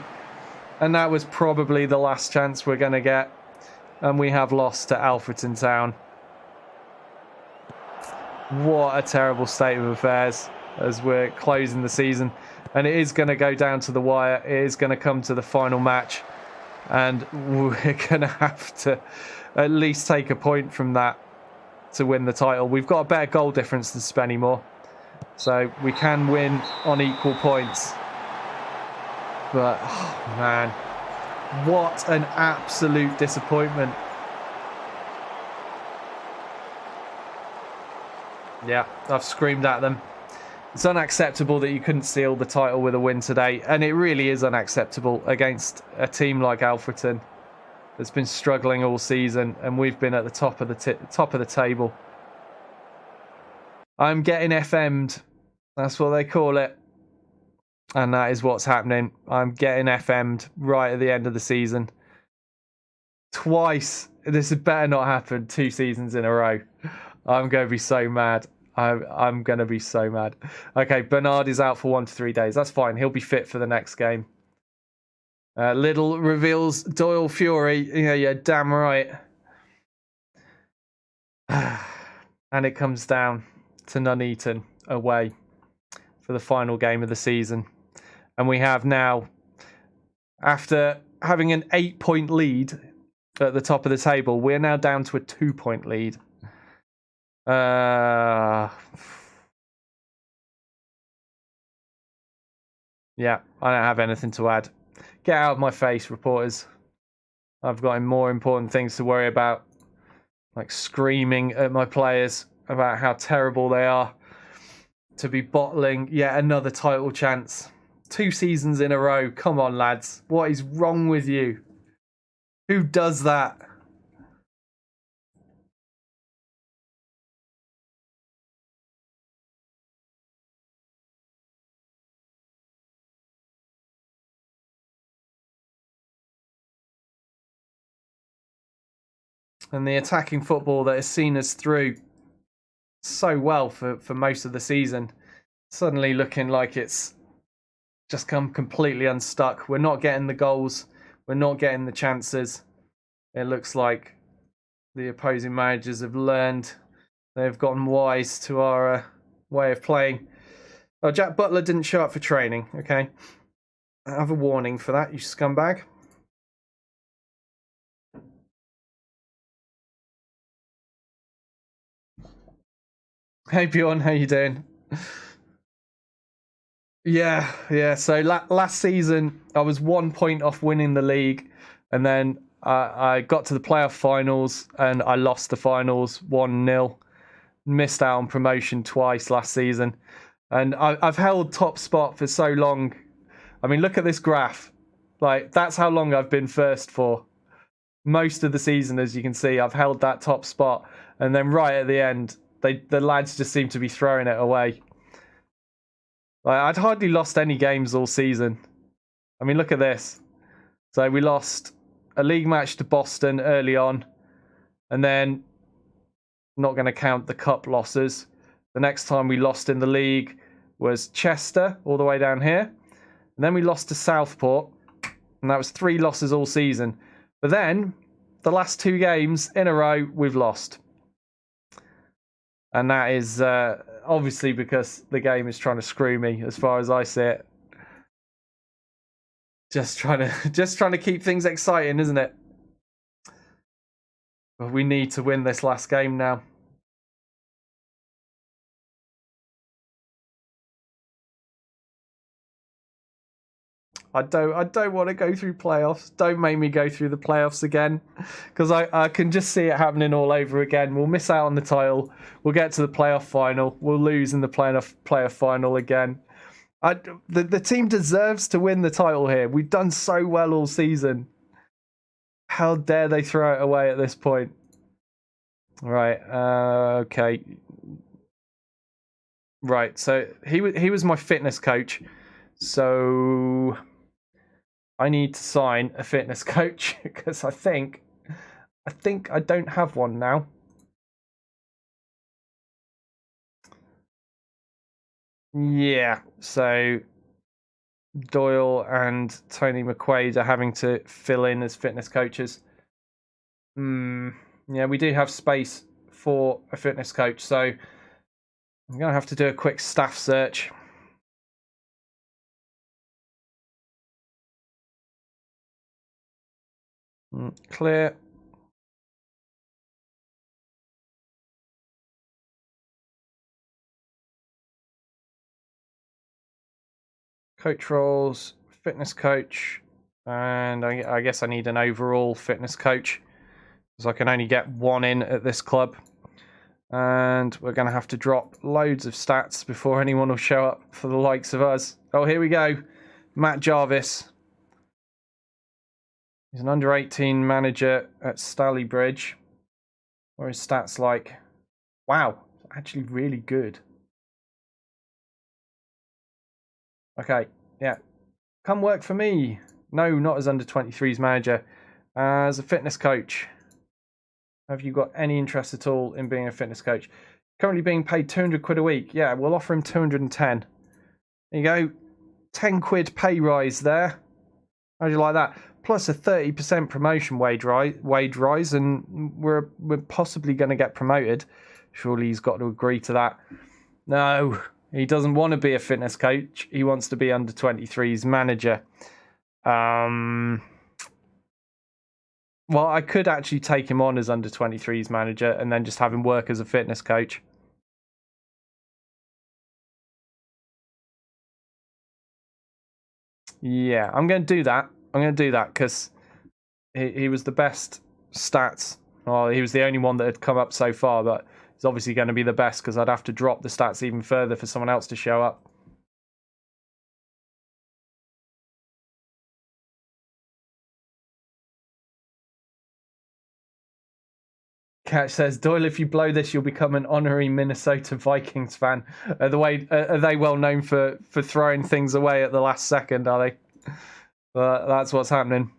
And that was probably the last chance we're going to get. And we have lost to Alfreton Town. What a terrible state of affairs as we're closing the season. And it is going to go down to the wire. It is going to come to the final match. And we're going to have to at least take a point from that to win the title. We've got a better goal difference than Spennymoor, so we can win on equal points. But, oh, man, what an absolute disappointment. Yeah, I've screamed at them. It's unacceptable that you couldn't seal the title with a win today, and it really is unacceptable against a team like Alfreton. that's been struggling all season, and we've been at the top of the table. I'm getting FM'd. That's what they call it. And that is what's happening. I'm getting FM'd right at the end of the season. Twice. This had better not happen 2 seasons in a row. I'm going to be so mad. I'm going to be so mad. Okay, Bernard is out for 1 to 3 days. That's fine. He'll be fit for the next game. Little reveals Doyle Fury. Yeah, damn right. And it comes down to Nuneaton away for the final game of the season. And we have now, after having an 8-point lead at the top of the table, we're now down to a 2-point lead. Yeah, I don't have anything to add. Get out of my face, reporters. I've got more important things to worry about, like screaming at my players about how terrible they are to be bottling yet another title chance. 2 seasons in a row. Come on, lads. What is wrong with you? Who does that? And the attacking football that has seen us through so well for most of the season, suddenly looking like it's just come completely unstuck. We're not getting the goals. We're not getting the chances. It looks like the opposing managers have learned. They've gotten wise to our way of playing. Oh, Jack Butler didn't show up for training. Okay. I have a warning for that, you scumbag. Hey Bjorn, how you doing? Yeah. So last season, I was 1 point off winning the league, and then I got to the playoff finals, and I lost the finals 1-0. Missed out on promotion twice last season, and I've held top spot for so long. I mean, look at this graph. Like, that's how long I've been first for. Most of the season, as you can see, I've held that top spot, and then right at the end, the lads just seem to be throwing it away. Like, I'd hardly lost any games all season. I mean, look at this. So we lost a league match to Boston early on, and then not going to count the cup losses. The next time we lost in the league was Chester, all the way down here. And then we lost to Southport, and that was 3 losses all season. But then, the last 2 games in a row, we've lost. And that is obviously because the game is trying to screw me, as far as I see it. Just trying to keep things exciting, isn't it? But we need to win this last game now. I don't want to go through playoffs. Don't make me go through the playoffs again, because I can just see it happening all over again. We'll miss out on the title. We'll get to the playoff final. We'll lose in the playoff final again. The team deserves to win the title here. We've done so well all season. How dare they throw it away at this point? Right. Okay. Right. So he was my fitness coach. So I need to sign a fitness coach because I think I don't have one now. Yeah, so Doyle and Tony McQuaid are having to fill in as fitness coaches. Yeah, we do have space for a fitness coach, so I'm going to have to do a quick staff search. Clear. Coach roles, fitness coach, and I guess I need an overall fitness coach because I can only get 1 in at this club. And we're going to have to drop loads of stats before anyone will show up for the likes of us. Oh, here we go. Matt Jarvis. He's an under-18 manager at Stalybridge. What are his stats like? Wow, actually really good. Okay, yeah. Come work for me. No, not as under-23s manager. As a fitness coach. Have you got any interest at all in being a fitness coach? Currently being paid 200 quid a week. Yeah, we'll offer him 210. There you go. 10 quid pay rise there. How do you like that? Plus a 30% promotion wage rise, and we're possibly going to get promoted. Surely he's got to agree to that. No, he doesn't want to be a fitness coach. He wants to be under 23's manager. Well, I could actually take him on as under 23's manager and then just have him work as a fitness coach. Yeah, I'm going to do that. I'm going to do that because he was the best stats. Well, he was the only one that had come up so far, but he's obviously going to be the best because I'd have to drop the stats even further for someone else to show up. Catch says, Doyle, if you blow this, you'll become an honorary Minnesota Vikings fan. Are they well known for throwing things away at the last second, are they? That's what's happening.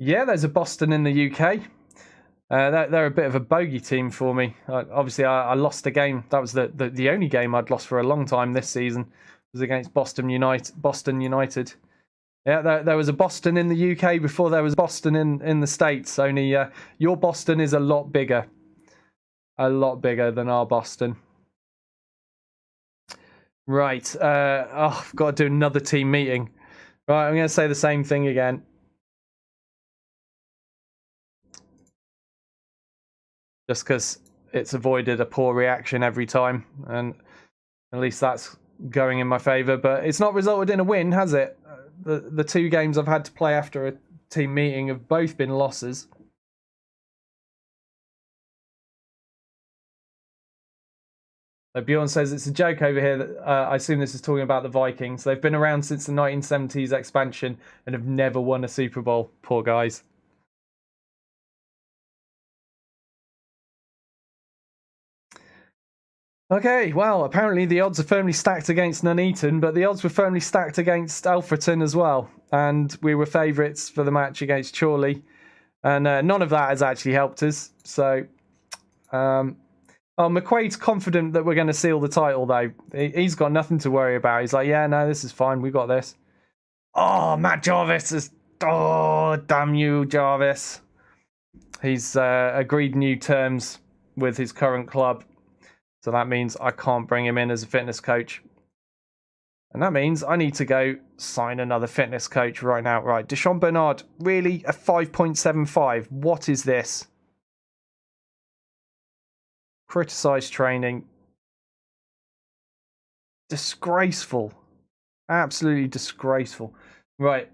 Yeah, there's a Boston in the UK. They're a bit of a bogey team for me. Obviously, I lost a game. That was the only game I'd lost for a long time this season. It was against Boston United. Yeah, there was a Boston in the UK before there was Boston in the States. Only your Boston is a lot bigger than our Boston. Right. I've got to do another team meeting. Right, I'm going to say the same thing again. Just because it's avoided a poor reaction every time, and at least that's going in my favour. But it's not resulted in a win, has it? The two games I've had to play after a team meeting have both been losses. Bjorn says it's a joke over here that I assume this is talking about the Vikings. They've been around since the 1970s expansion and have never won a Super Bowl. Poor guys. Okay, well, apparently the odds are firmly stacked against Nuneaton, but the odds were firmly stacked against Alfreton as well. And we were favourites for the match against Chorley. And none of that has actually helped us. So, McQuaid's confident that we're going to seal the title, though. He's got nothing to worry about. He's like, yeah, no, this is fine. We got this. Oh, Matt Jarvis is... Oh, damn you, Jarvis. He's agreed new terms with his current club. So that means I can't bring him in as a fitness coach. And that means I need to go sign another fitness coach right now. Right, Deshaun Bernard, really? A 5.75? What is this? Criticised training. Disgraceful. Absolutely disgraceful. Right.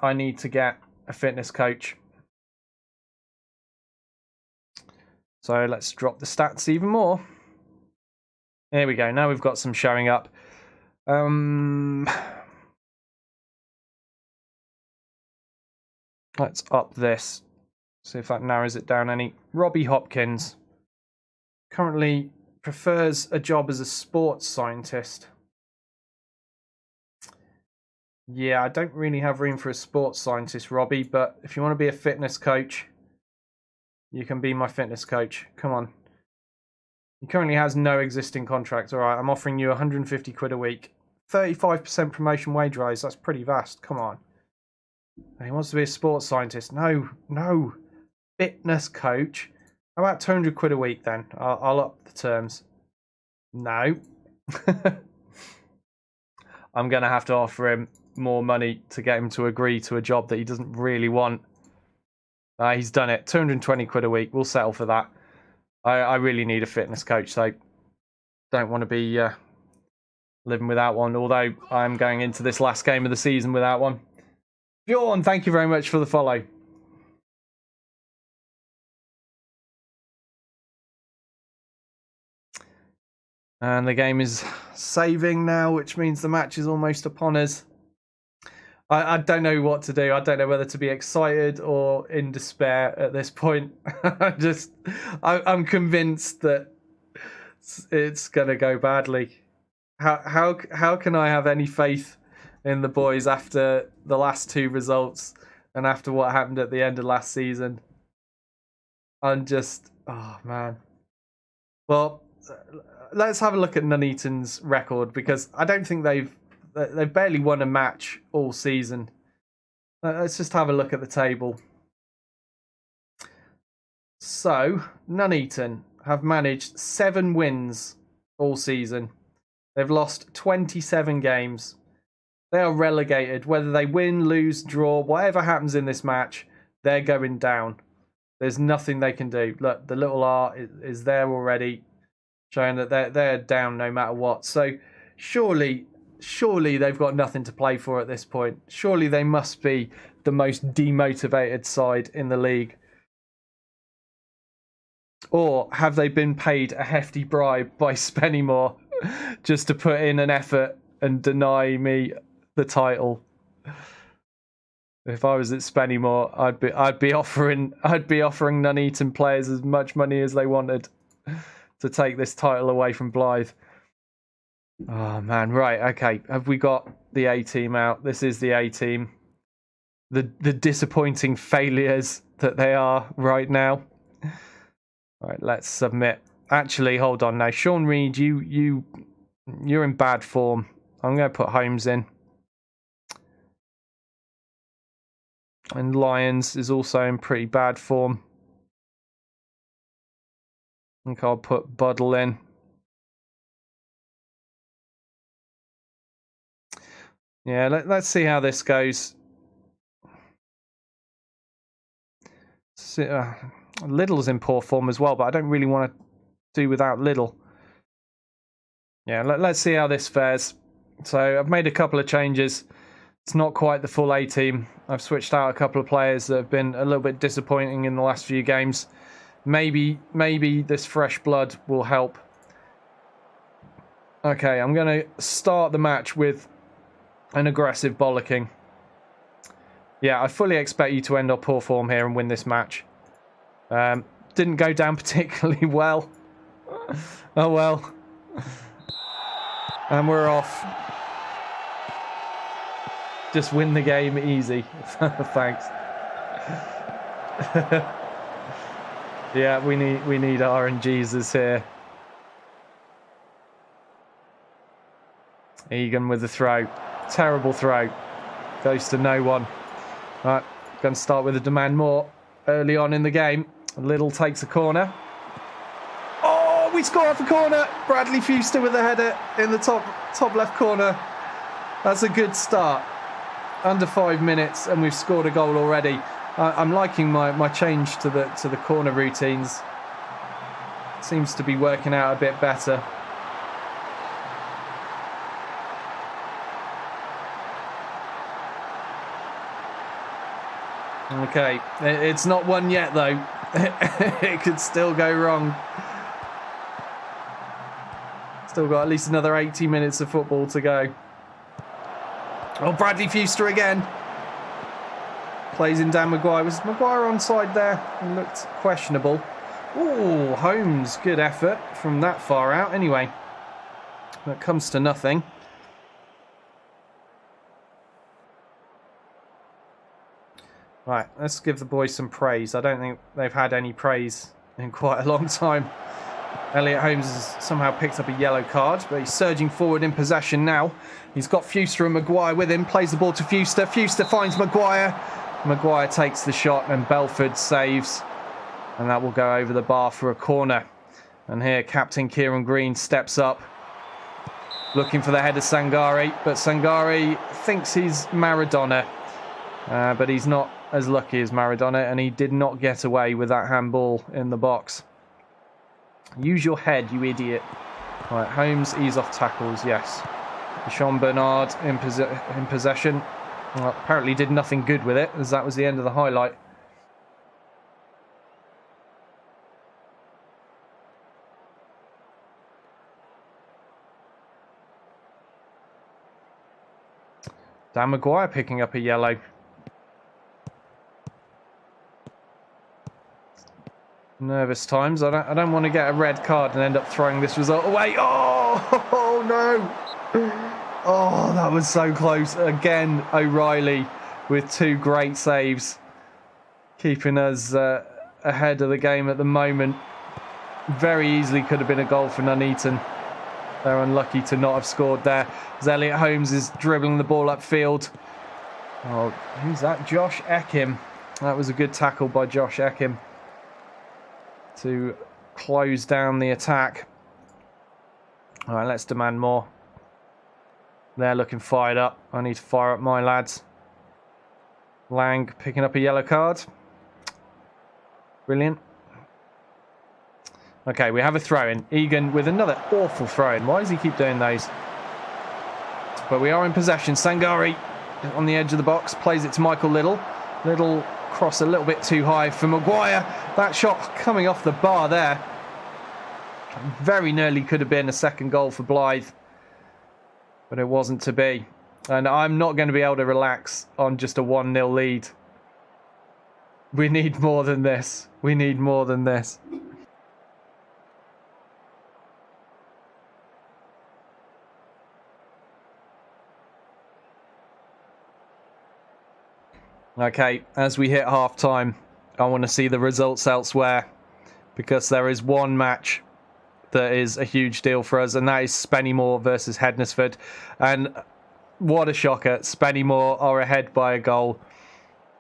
I need to get a fitness coach. So let's drop the stats even more. There we go. Now we've got some showing up. Let's up this. See if that narrows it down any. Robbie Hopkins currently prefers a job as a sports scientist. Yeah, I don't really have room for a sports scientist, Robbie, but if you want to be a fitness coach, you can be my fitness coach. Come on. He currently has no existing contract. All right, I'm offering you 150 quid a week. 35% promotion wage rise. That's pretty vast. Come on. He wants to be a sports scientist. No. Fitness coach. How about 200 quid a week then? I'll up the terms. No. I'm going to have to offer him more money to get him to agree to a job that he doesn't really want. He's done it. 220 quid a week. We'll settle for that. I really need a fitness coach, so don't want to be living without one, although I'm going into this last game of the season without one. Bjorn, thank you very much for the follow. And the game is saving now, which means the match is almost upon us. I don't know what to do. I don't know whether to be excited or in despair at this point. I'm convinced that it's going to go badly. How can I have any faith in the boys after the last two results and after what happened at the end of last season? Oh man. Well, let's have a look at Nuneaton's record, because I don't think they've barely won a match all season. Let's just have a look at the table. So, Nuneaton have managed 7 wins all season. They've lost 27 games. They are relegated. Whether they win, lose, draw, whatever happens in this match, they're going down. There's nothing they can do. Look, the little R is there already, showing that they're down no matter what. So, surely they've got nothing to play for at this point. Surely they must be the most demotivated side in the league. Or have they been paid a hefty bribe by Spennymoor just to put in an effort and deny me the title? If I was at Spennymoor, I'd be offering Nuneaton players as much money as they wanted to take this title away from Blyth. Oh man, right, okay. Have we got the A team out? This is the A team. The disappointing failures that they are right now. All right, let's submit. Actually, hold on now. Sean Reed, you're in bad form. I'm going to put Holmes in. And Lyons is also in pretty bad form. I think I'll put Buddle in. Yeah, let's see how this goes. Little's in poor form as well, but I don't really want to do without Little. Yeah, let's see how this fares. So I've made a couple of changes. It's not quite the full A team. I've switched out a couple of players that have been a little bit disappointing in the last few games. Maybe this fresh blood will help. Okay, I'm going to start the match with an aggressive bollocking. Yeah, I fully expect you to end up poor form here and win this match. Didn't go down particularly well. Oh well. And we're off. Just win the game easy. Thanks. Yeah, we need RNGs here. Egan with the throw. Terrible throw. Goes to no one. Right, going to start with a demand more early on in the game. Little takes a corner. Oh, we score off a corner. Bradley Fuster with a header in the top left corner. That's a good start. Under 5 minutes and we've scored a goal already. I'm liking my change to the corner routines. Seems to be working out a bit better. Okay, it's not one yet though. It could still go wrong. Still got at least another 80 minutes of football to go. Oh, Bradley Fuster again. Plays in Dan Maguire. Was Maguire onside there? He looked questionable. Oh, Holmes, good effort from that far out. Anyway, that comes to nothing. Right, let's give the boys some praise. I don't think they've had any praise in quite a long time. Elliot Holmes has somehow picked up a yellow card, but he's surging forward in possession now. He's got Fuster and Maguire with him, plays the ball to Fuster. Fuster finds Maguire. Maguire takes the shot and Belford saves. And that will go over the bar for a corner. And here, Captain Kieran Green steps up, looking for the head of Sangari. But Sangari thinks he's Maradona. But he's not as lucky as Maradona, and he did not get away with that handball in the box. Use your head, you idiot. Right, Holmes, ease off tackles, yes. Sean Bernard in possession. Well, apparently did nothing good with it, as that was the end of the highlight. Dan Maguire picking up a yellow. Nervous times. I don't want to get a red card and end up throwing this result away. Oh no! Oh, that was so close. Again, O'Reilly with 2 great saves, keeping us ahead of the game at the moment. Very easily could have been a goal for Nuneaton. They're unlucky to not have scored there. As Elliot Holmes is dribbling the ball upfield. Oh, who's that? Josh Ekim. That was a good tackle by Josh Ekim to close down the attack. All right, let's demand more. They're looking fired up. I need to fire up my lads. Lang picking up a yellow card. Brilliant. Okay, we have a throw-in. Egan with another awful throw-in. Why does he keep doing those? But we are in possession. Sangari on the edge of the box. Plays it to Michael Little. Little cross a little bit too high for Maguire. That shot coming off the bar there. Very nearly could have been a second goal for Blyth. But it wasn't to be. And I'm not going to be able to relax on just a 1-0 lead. We need more than this. We need more than this. Okay, as we hit half-time, I want to see the results elsewhere, because there is one match that is a huge deal for us, and that is Spennymoor versus Hednesford. And what a shocker, Spennymoor are ahead by a goal,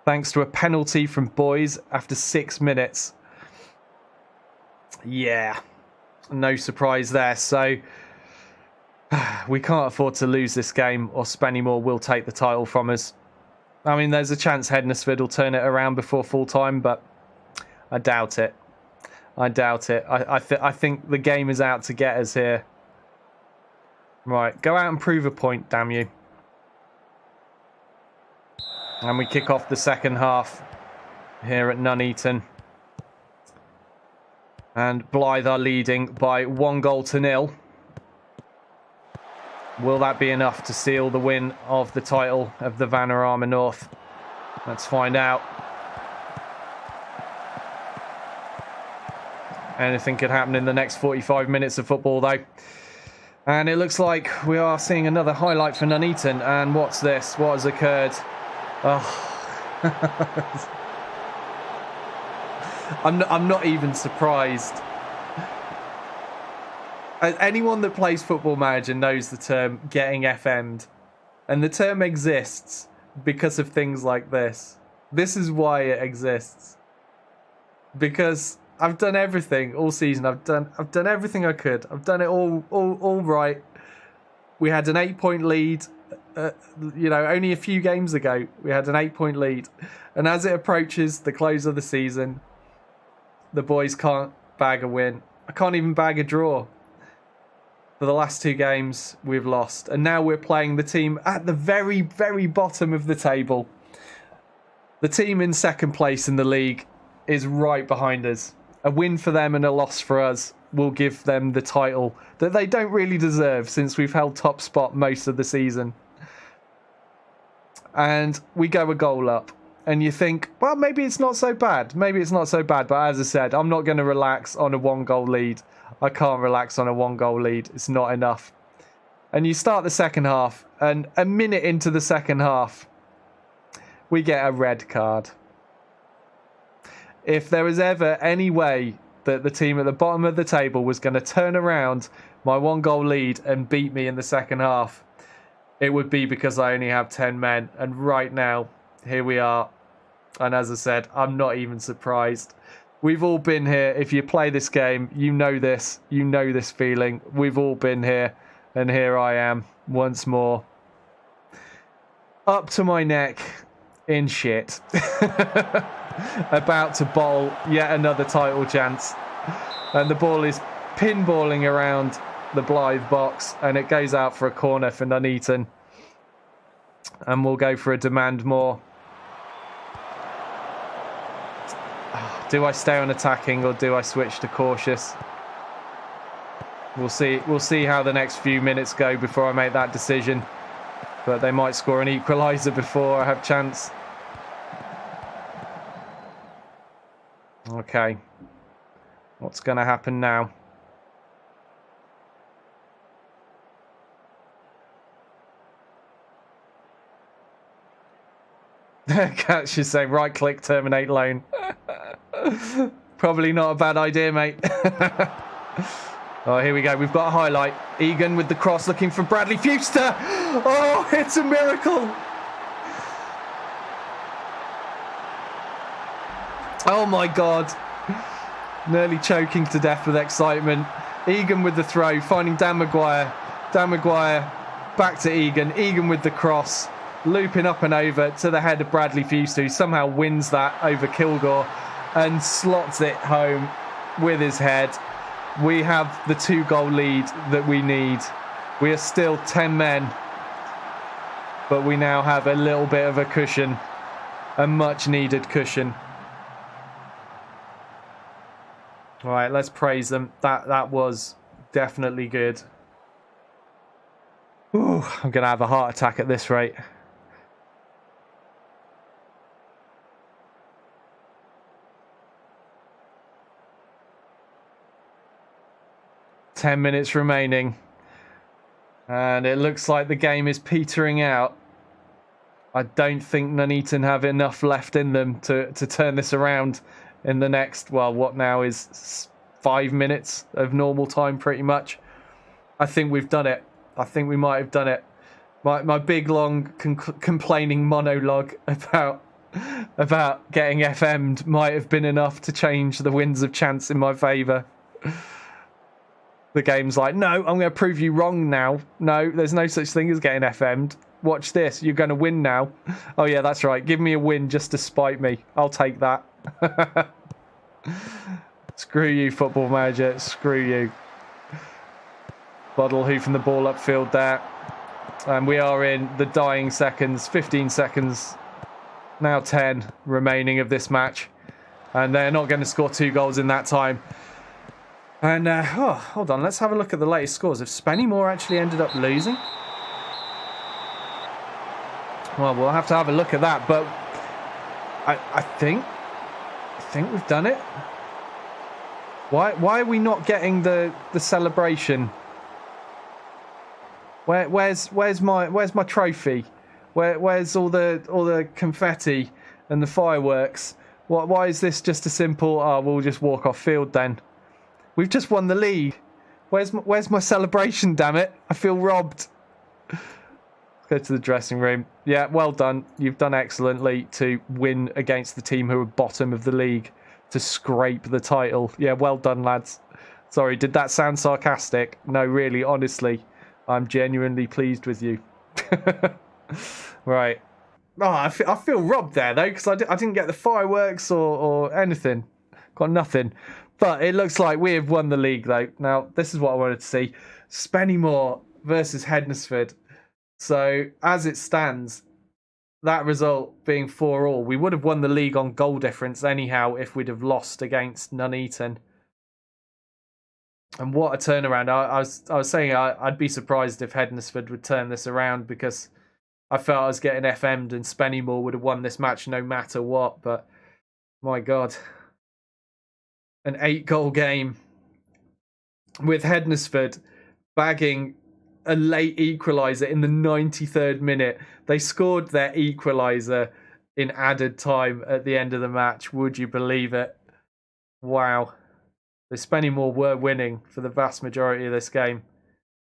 thanks to a penalty from Boys after 6 minutes. Yeah, no surprise there. So we can't afford to lose this game, or Spennymoor will take the title from us. I mean, there's a chance Hednesford will turn it around before full time, but I doubt it. I doubt it. I think the game is out to get us here. Right, go out and prove a point, damn you. And we kick off the second half here at Nuneaton. And Blyth are leading by 1-0. Will that be enough to seal the win of the title of the Vanarama North? Let's find out. Anything could happen in the next 45 minutes of football, though. And it looks like we are seeing another highlight for Nuneaton. And what's this? What has occurred? Oh. I'm not even surprised. Anyone that plays Football Manager knows the term getting FM'd. And the term exists because of things like this. This is why it exists. Because I've done everything all season. I've done everything I could. I've done it all right. We had an 8-point lead. Only a few games ago, we had an 8-point lead. And as it approaches the close of the season, the boys can't bag a win. I can't even bag a draw. For the last 2 games, we've lost. And now we're playing the team at the very, very bottom of the table. The team in second place in the league is right behind us. A win for them and a loss for us will give them the title that they don't really deserve, since we've held top spot most of the season. And we go a goal up. And you think, well, maybe it's not so bad. Maybe it's not so bad. But as I said, I'm not going to relax on a 1-goal lead. I can't relax on a 1-goal lead. It's not enough. And you start the second half, and a minute into the second half, we get a red card. If there was ever any way that the team at the bottom of the table was going to turn around my 1-goal lead and beat me in the second half, it would be because I only have 10 men. And right now, here we are. And as I said, I'm not even surprised. We've all been here. If you play this game, you know this. You know this feeling. We've all been here. And here I am once more. Up to my neck in shit. About to bowl yet another title chance. And the ball is pinballing around the Blyth box, and it goes out for a corner for Nuneaton. And we'll go for a demand more. Do I stay on attacking or do I switch to cautious? We'll see. We'll see how the next few minutes go before I make that decision. But they might score an equaliser before I have chance. Okay. What's going to happen now? Cat should say right click, terminate loan. Probably not a bad idea, mate. Oh, here we go. We've got a highlight. Egan with the cross looking for Bradley Fuster. Oh, it's a miracle. Oh, my God. Nearly choking to death with excitement. Egan with the throw, finding Dan Maguire. Dan Maguire back to Egan. Egan with the cross. Looping up and over to the head of Bradley Fuster, who somehow wins that over Kilgore and slots it home with his head. We have the 2-goal lead that we need. We are still 10 men, but we now have a little bit of a cushion, a much needed cushion. All right, let's praise them. That was definitely good. Ooh, I'm going to have a heart attack at this rate. Minutes remaining, and it looks like the game is petering out. I don't think Nuneaton have enough left in them to turn this around in the next, well, what now is 5 minutes of normal time, pretty much. I think we've done it. I think we might have done it. My big long complaining monologue about getting FM'd might have been enough to change the winds of chance in my favour. The game's like, no, I'm going to prove you wrong now. No, there's no such thing as getting FM'd. Watch this. You're going to win now. Oh, yeah, that's right. Give me a win just to spite me. I'll take that. Screw you, Football Manager. Screw you. Buddle hoofing the ball upfield there. And we are in the dying seconds. 15 seconds. Now 10 remaining of this match. And they're not going to score 2 goals in that time. And, oh, hold on, let's have a look at the latest scores. Have Spennymoor actually ended up losing? Well, we'll have to have a look at that, but I think we've done it. Why are we not getting the celebration? Where's my trophy? Where's all the confetti and the fireworks? Why is this just a simple, oh, we'll just walk off field then? We've just won the league. Where's my celebration, damn it? I feel robbed. Let's go to the dressing room. Yeah, well done. You've done excellently to win against the team who are bottom of the league to scrape the title. Yeah, well done, lads. Sorry, did that sound sarcastic? No, really, honestly. I'm genuinely pleased with you. Right. Oh, I feel robbed there, though, because I didn't get the fireworks or anything. Got nothing. But it looks like we have won the league, though. Now, this is what I wanted to see. Spennymoor versus Hednesford. So, as it stands, that result being 4-4, we would have won the league on goal difference anyhow if we'd have lost against Nuneaton. And what a turnaround. I was saying I'd be surprised if Hednesford would turn this around because I felt I was getting FM'd and Spennymoor would have won this match no matter what. But, my God. An 8-goal game with Hednesford bagging a late equaliser in the 93rd minute. They scored their equaliser in added time at the end of the match. Would you believe it? Wow. The Spennymoor were winning for the vast majority of this game.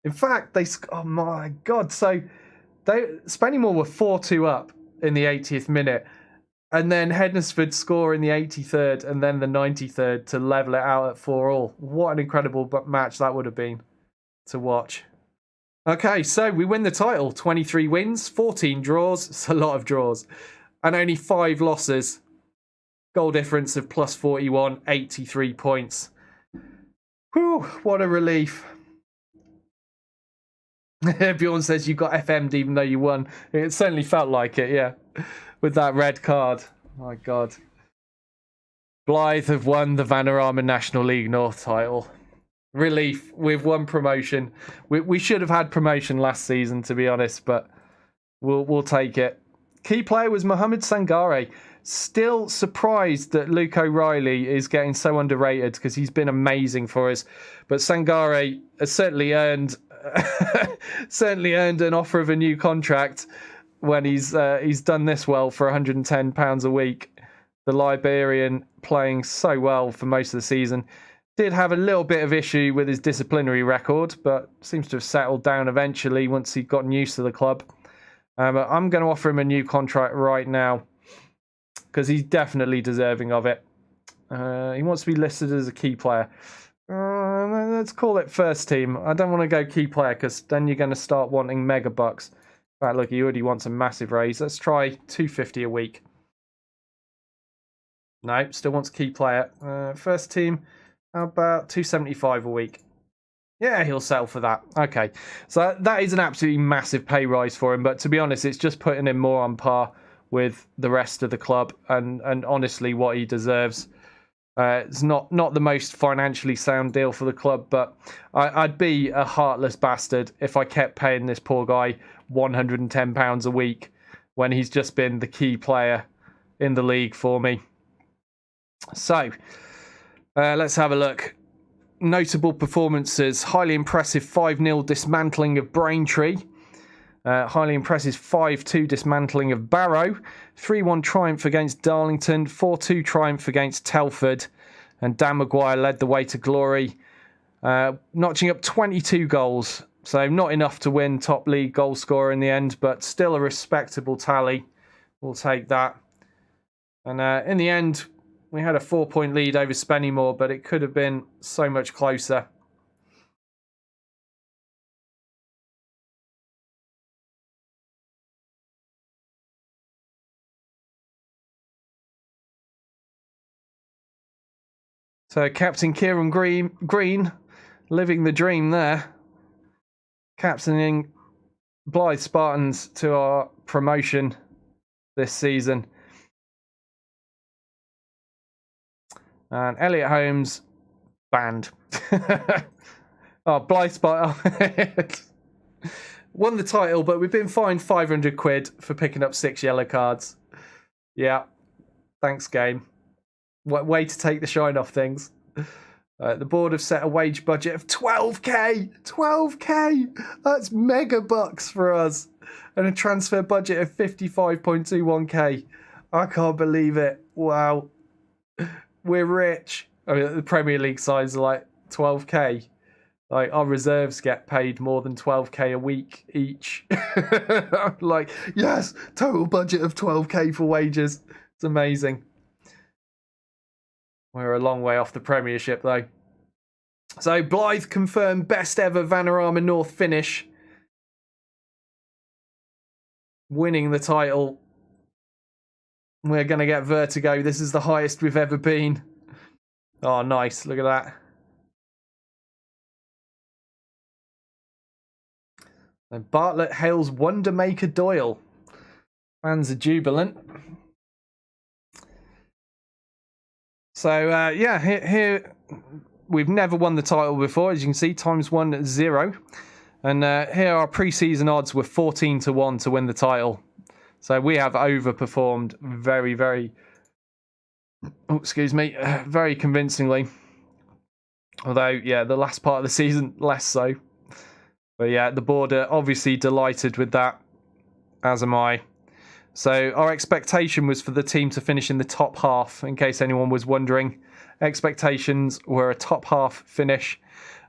In fact, oh my God. So Spennymoor were 4-2 up in the 80th minute. And then Hednesford score in the 83rd and then the 93rd to level it out at 4-4. What an incredible match that would have been to watch. Okay, so we win the title. 23 wins, 14 draws. It's a lot of draws. And only 5 losses. Goal difference of plus 41, 83 points. Whew, what a relief. Bjorn says you got FM'd even though you won. It certainly felt like it, yeah. With that red card. My God. Blyth have won the Vanarama National League North title. Relief. We've won promotion. We should have had promotion last season, to be honest, but we'll take it. Key player was Mohamed Sangare. Still surprised that Luke O'Reilly is getting so underrated because he's been amazing for us. But Sangare has certainly earned an offer of a new contract when he's done this well for £110 a week. The Liberian playing so well for most of the season. Did have a little bit of issue with his disciplinary record, but seems to have settled down eventually once he'd gotten used to the club. I'm going to offer him a new contract right now because he's definitely deserving of it. He wants to be listed as a key player. Let's call it first team. I don't want to go key player because then you're going to start wanting mega bucks. In fact, look, he already wants a massive raise. Let's try $250 a week. No, still wants key player. First team, how about $275 a week? Yeah, he'll settle for that. Okay, so that is an absolutely massive pay rise for him. But to be honest, it's just putting him more on par with the rest of the club and honestly what he deserves. It's not the most financially sound deal for the club, but I'd be a heartless bastard if I kept paying this poor guy £110 a week when he's just been the key player in the league for me. So, let's have a look. Notable performances. Highly impressive 5-0 dismantling of Braintree. Highly impressive 5-2 dismantling of Barrow. 3-1 triumph against Darlington. 4-2 triumph against Telford. And Dan Maguire led the way to glory. Notching up 22 goals. So not enough to win top league goal scorer in the end, but still a respectable tally. We'll take that. And in the end, we had a 4-point lead over Spennymoor, but it could have been so much closer. So Captain Kieran Green living the dream there. Captaining Blyth Spartans to our promotion this season. And Elliot Holmes banned. Oh, Blyth Spartans won the title, but we've been fined £500 for picking up 6 yellow cards. Yeah, thanks, game. Way to take the shine off things. The board have set a wage budget of 12k. 12k. That's mega bucks for us, and a transfer budget of 55.21k. I can't believe it. Wow. We're rich. I mean, the Premier League sides are like 12k. Like, our reserves get paid more than 12k a week each. Like, yes, total budget of 12k for wages. It's amazing. We're a long way off the Premiership, though. So, Blyth confirmed best ever Vanarama North finish. Winning the title. We're going to get vertigo. This is the highest we've ever been. Oh, nice. Look at that. And Bartlett hails Wondermaker Doyle. Fans are jubilant. So, yeah, here we've never won the title before. As you can see, ×1 0. And here our pre-season odds were 14-1 to win the title. So we have overperformed very, very, very convincingly. Although, yeah, the last part of the season, less so. But yeah, the board are obviously delighted with that, as am I. So our expectation was for the team to finish in the top half, in case anyone was wondering. Expectations were a top half finish.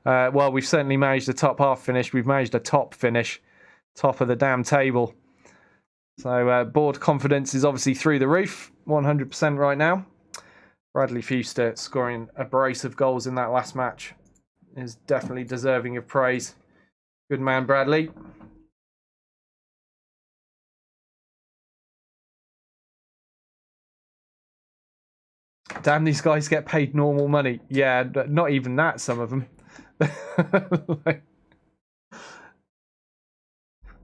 Well, we've certainly managed a top half finish. We've managed a top finish. Top of the damn table. So board confidence is obviously through the roof. 100% right now. Bradley Fuster scoring a brace of goals in that last match is definitely deserving of praise. Good man, Bradley. Damn, these guys get paid normal money. Yeah, not even that, some of them.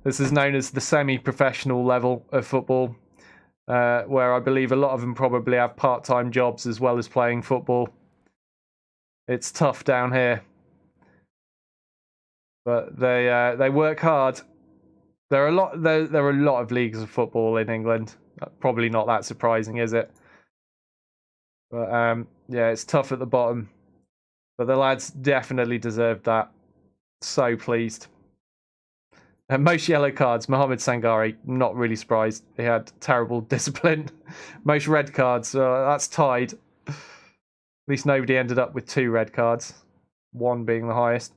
This is known as the semi-professional level of football, where I believe a lot of them probably have part-time jobs as well as playing football. It's tough down here, but they work hard. There are a lot of leagues of football in England. Probably not that surprising, is it? But yeah, it's tough at the bottom. But the lads definitely deserved that. So pleased. And most yellow cards, Mohamed Sangari, not really surprised. He had terrible discipline. Most red cards, that's tied. At least nobody ended up with 2 red cards. 1 being the highest.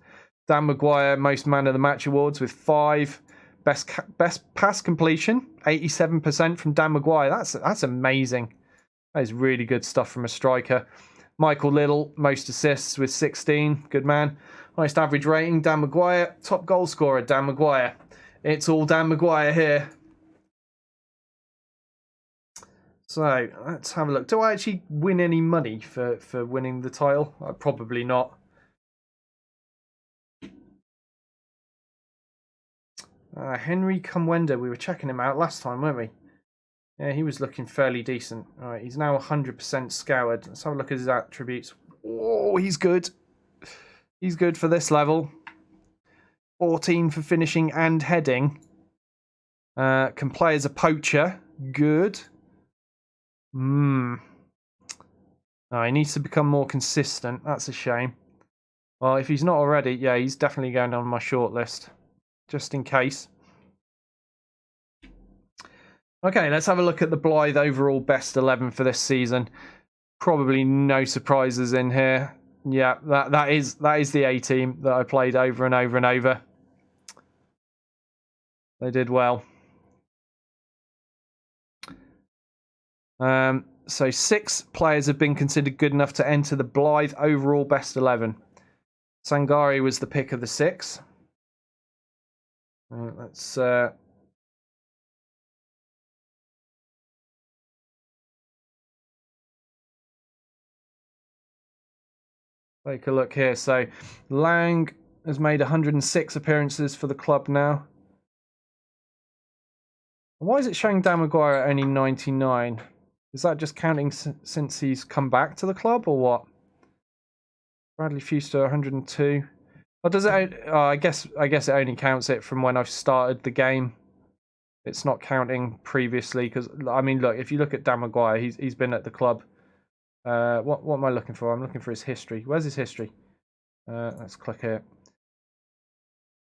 Dan Maguire, most man of the match awards with 5. Best pass completion, 87% from Dan Maguire. That's amazing. That is really good stuff from a striker. Michael Little, most assists with 16. Good man. Highest average rating, Dan Maguire. Top goal scorer, Dan Maguire. It's all Dan Maguire here. So, let's have a look. Do I actually win any money for winning the title? Probably not. Henry Kumwenda, we were checking him out last time, weren't we? Yeah, he was looking fairly decent. All right, he's now 100% scoured. Let's have a look at his attributes. Oh, he's good. He's good for this level. 14 for finishing and heading. Can play as a poacher. Good. Oh, he needs to become more consistent. That's a shame. Well, if he's not already, yeah, he's definitely going on my short list. Just in case. Okay, let's have a look at the Blyth overall best 11 for this season. Probably no surprises in here. Yeah, that is the A team that I played over and over and over. They did well. So 6 players have been considered good enough to enter the Blyth overall best 11. Sangari was the pick of the 6. Let's take a look here. So Lang has made 106 appearances for the club now. Why is it showing Dan Maguire at only 99? Is that just counting since he's come back to the club or what? Bradley Fuster 102. Or does it? I guess it only counts it from when I've started the game. It's not counting previously because I mean, look, if you look at Dan Maguire, he's been at the club. What am I looking for? I'm looking for his history. Where's his history? Let's click here.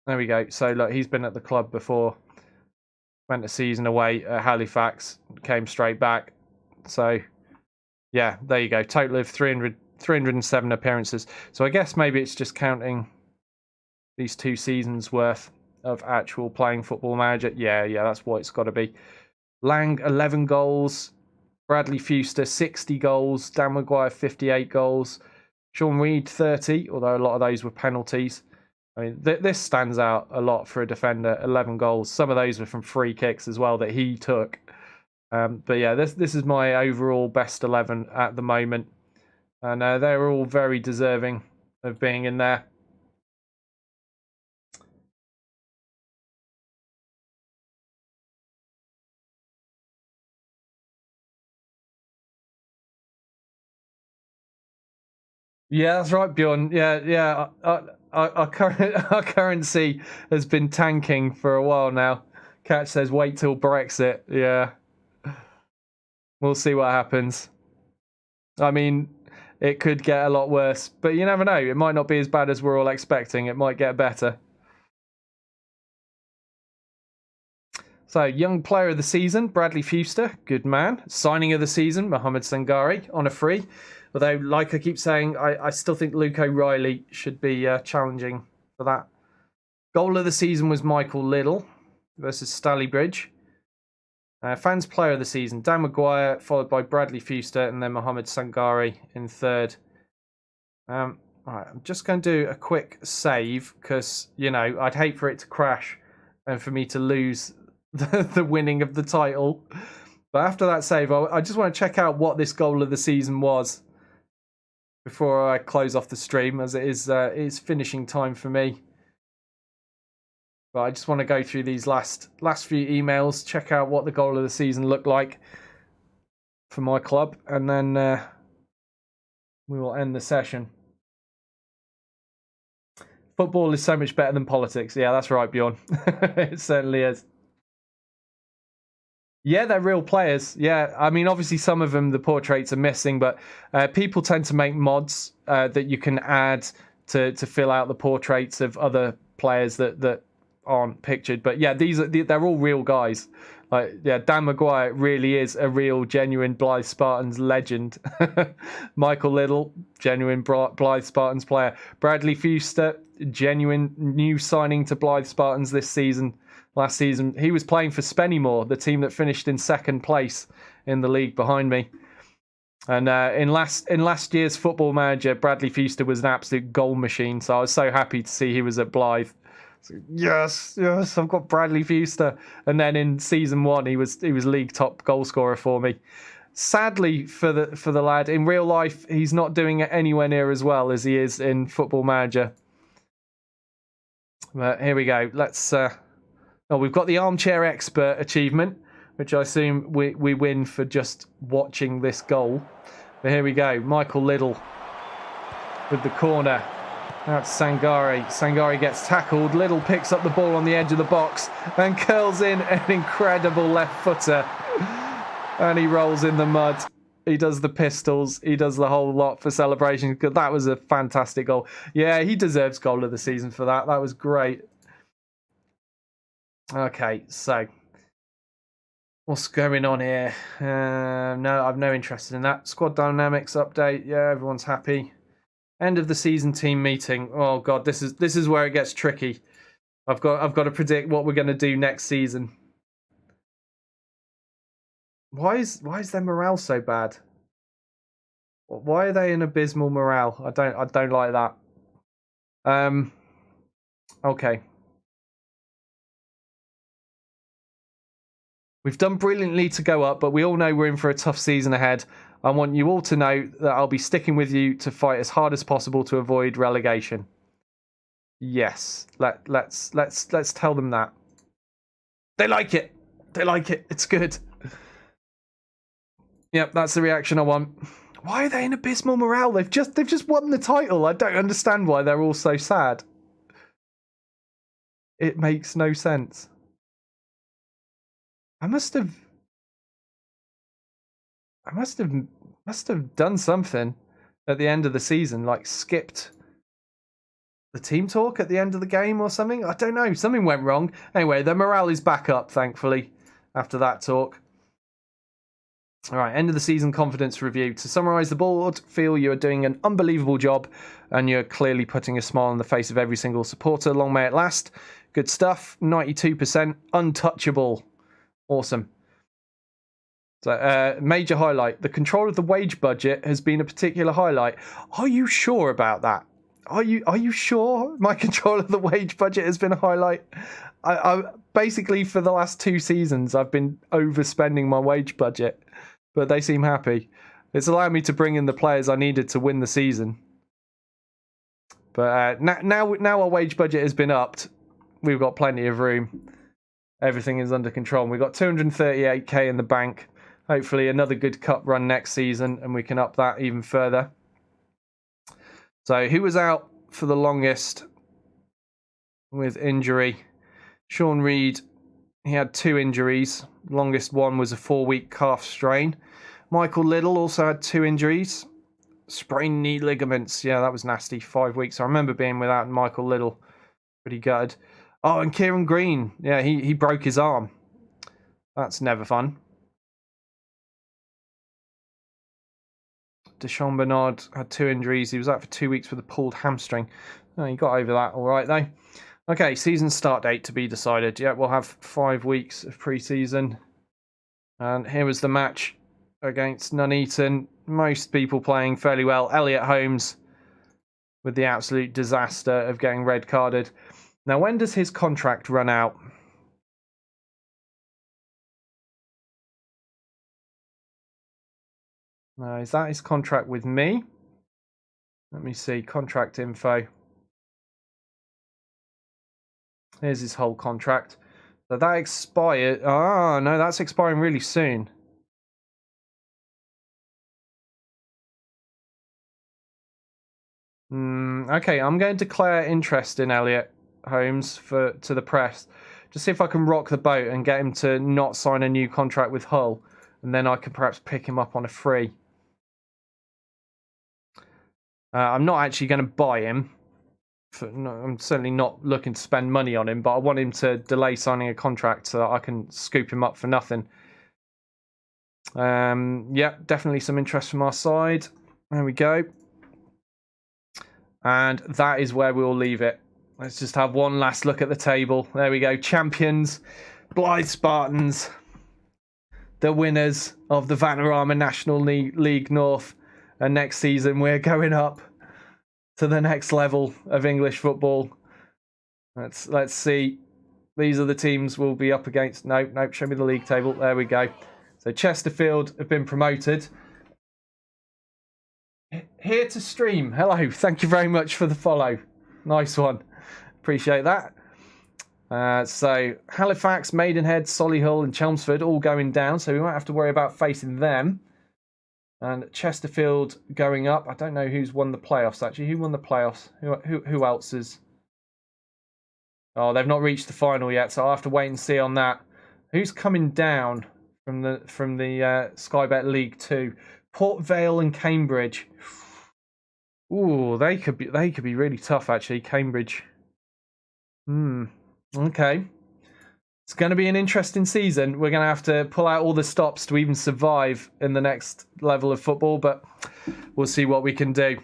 There we go. So look, he's been at the club before. Spent a season away at Halifax. Came straight back. So yeah, there you go. Total of 307 appearances. So I guess maybe it's just counting these 2 seasons worth of actual playing Football Manager. Yeah, that's what it's got to be. Lang 11 goals. Bradley Fuster 60 goals. Dan Maguire 58 goals. Sean Reid 30, although a lot of those were penalties. I mean, this stands out a lot for a defender. 11 goals. Some of those were from free kicks as well that he took. But yeah, this is my overall best 11 at the moment. And they're all very deserving of being in there. Yeah, that's right, Bjorn. Yeah. Our currency has been tanking for a while now. Catch says, wait till Brexit. Yeah. We'll see what happens. I mean, it could get a lot worse, but you never know. It might not be as bad as we're all expecting. It might get better. So, young player of the season, Bradley Fuster. Good man. Signing of the season, Mohamed Sangari on a free. Although, like I keep saying, I still think Luke O'Reilly should be challenging for that. Goal of the season was Michael Little versus Stalybridge. Fans player of the season, Dan Maguire, followed by Bradley Fuster, and then Mohamed Sangari in third. All right, I'm just going to do a quick save because, you know, I'd hate for it to crash and for me to lose the winning of the title. But after that save, I just want to check out what this goal of the season was before I close off the stream, as it is finishing time for me. But I just want to go through these last few emails, check out what the goal of the season looked like for my club, and then we will end the session. Football is so much better than politics. Yeah, that's right, Bjorn. It certainly is. Yeah, they're real players. Yeah, I mean, obviously some of them, the portraits are missing, but people tend to make mods that you can add to fill out the portraits of other players that aren't pictured. But yeah, they're all real guys. Like, yeah, Dan Maguire really is a real, genuine Blyth Spartans legend. Michael Little, genuine Blyth Spartans player. Bradley Fuster, genuine new signing to Blyth Spartans this season. Last season, he was playing for Spennymoor, the team that finished in second place in the league behind me. And in last year's Football Manager, Bradley Fuster was an absolute goal machine. So I was so happy to see he was at Blyth. So, yes, I've got Bradley Fuster. And then in season 1, he was league top goal scorer for me. Sadly for the lad, in real life, he's not doing it anywhere near as well as he is in Football Manager. But here we go. Let's. Oh, we've got the Armchair Expert achievement, which I assume we win for just watching this goal. But here we go. Michael Little with the corner. That's Sangare. Sangare gets tackled. Little picks up the ball on the edge of the box and curls in an incredible left footer. And he rolls in the mud. He does the pistols. He does the whole lot for celebration. That was a fantastic goal. Yeah, he deserves goal of the season for that. That was great. Okay, so what's going on here? No, I've no interest in that. Squad dynamics update. Yeah, everyone's happy. End of the season team meeting. Oh god, this is where it gets tricky. I've got to predict what we're going to do next season. Why is their morale so bad? Why are they in abysmal morale? I don't like that. Okay. We've done brilliantly to go up, but we all know we're in for a tough season ahead. I want you all to know that I'll be sticking with you to fight as hard as possible to avoid relegation. Yes, let's tell them that. They like it. They like it. It's good. Yep, that's the reaction I want. Why are they in abysmal morale? They've just won the title. I don't understand why they're all so sad. It makes no sense. I must have done something at the end of the season, like skipped the team talk at the end of the game or something. I don't know. Something went wrong. Anyway, their morale is back up, thankfully, after that talk. All right, end of the season confidence review. To summarise, the board feel you are doing an unbelievable job and you're clearly putting a smile on the face of every single supporter. Long may it last. Good stuff. 92%. Untouchable. Awesome. So, major highlight. The control of the wage budget has been a particular highlight. Are you sure about that? Are you sure my control of the wage budget has been a highlight? I basically, for the last 2 seasons, I've been overspending my wage budget, but they seem happy. It's allowed me to bring in the players I needed to win the season. But now our wage budget has been upped. We've got plenty of room. Everything is under control. We've got 238k in the bank. Hopefully another good cup run next season and we can up that even further. So who was out for the longest with injury? Sean Reed, he had 2 injuries. Longest one was a 4-week calf strain. Michael Little also had 2 injuries. Sprained knee ligaments. Yeah, that was nasty. 5 weeks. I remember being without Michael Little. Pretty gutted. Oh, and Kieran Green. Yeah, he broke his arm. That's never fun. Deshaun Bernard had 2 injuries. He was out for 2 weeks with a pulled hamstring. Oh, he got over that all right, though. Okay, season start date to be decided. Yeah, we'll have 5 weeks of pre-season. And here was the match against Nuneaton. Most people playing fairly well. Elliot Holmes with the absolute disaster of getting red carded. Now, when does his contract run out? Is that his contract with me? Let me see. Contract info. Here's his whole contract. So that expired. Oh, no, that's expiring really soon. Okay, I'm going to declare interest in Elliot Holmes to the press. Just see if I can rock the boat and get him to not sign a new contract with Hull. And then I can perhaps pick him up on a free. I'm not actually going to buy him. No, I'm certainly not looking to spend money on him, but I want him to delay signing a contract so that I can scoop him up for nothing. Yeah, definitely some interest from our side. There we go. And that is where we'll leave it. Let's just have one last look at the table. There we go. Champions, Blyth Spartans, the winners of the Vanarama National League North. And next season, we're going up to the next level of English football. Let's see. These are the teams we'll be up against. Nope, show me the league table. There we go. So Chesterfield have been promoted. Here to stream. Hello. Thank you very much for the follow. Nice one. Appreciate that. So Halifax, Maidenhead, Solihull and Chelmsford all going down. So we won't have to worry about facing them. And Chesterfield going up. I don't know who's won the playoffs, actually. Who won the playoffs? Who else is... Oh, they've not reached the final yet, so I'll have to wait and see on that. Who's coming down from the Sky Bet League 2? Port Vale and Cambridge. Ooh, they could be really tough, actually. Cambridge. Okay. It's going to be an interesting season. We're going to have to pull out all the stops to even survive in the next level of football, but we'll see what we can do.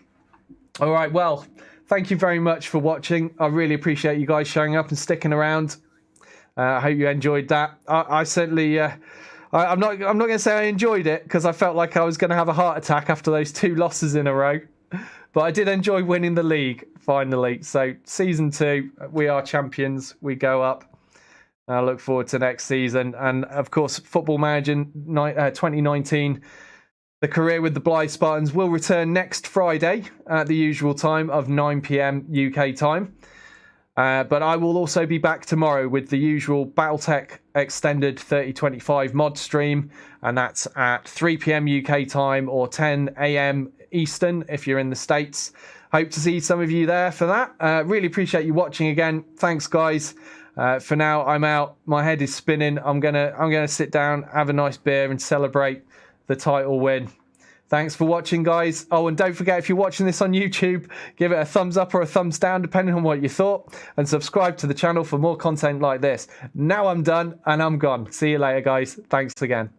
All right, well, thank you very much for watching. I really appreciate you guys showing up and sticking around. I hope you enjoyed that. I certainly... I'm not going to say I enjoyed it because I felt like I was going to have a heart attack after those 2 losses in a row. But I did enjoy winning the league, finally. So, Season 2, we are champions. We go up. I look forward to next season. And, of course, Football Manager 2019, the career with the Blyth Spartans, will return next Friday at the usual time of 9 p.m. UK time. But I will also be back tomorrow with the usual Battletech Extended 3025 mod stream. And that's at 3 p.m. UK time or 10 a.m. Eastern if you're in the States. Hope to see some of you there for that. Really appreciate you watching again. Thanks, guys. For now, I'm out. My head is spinning. I'm gonna sit down, have a nice beer, and celebrate the title win. Thanks for watching, guys. Oh, and don't forget, if you're watching this on YouTube, give it a thumbs up or a thumbs down, depending on what you thought, and subscribe to the channel for more content like this. Now I'm done, and I'm gone. See you later, guys. Thanks again.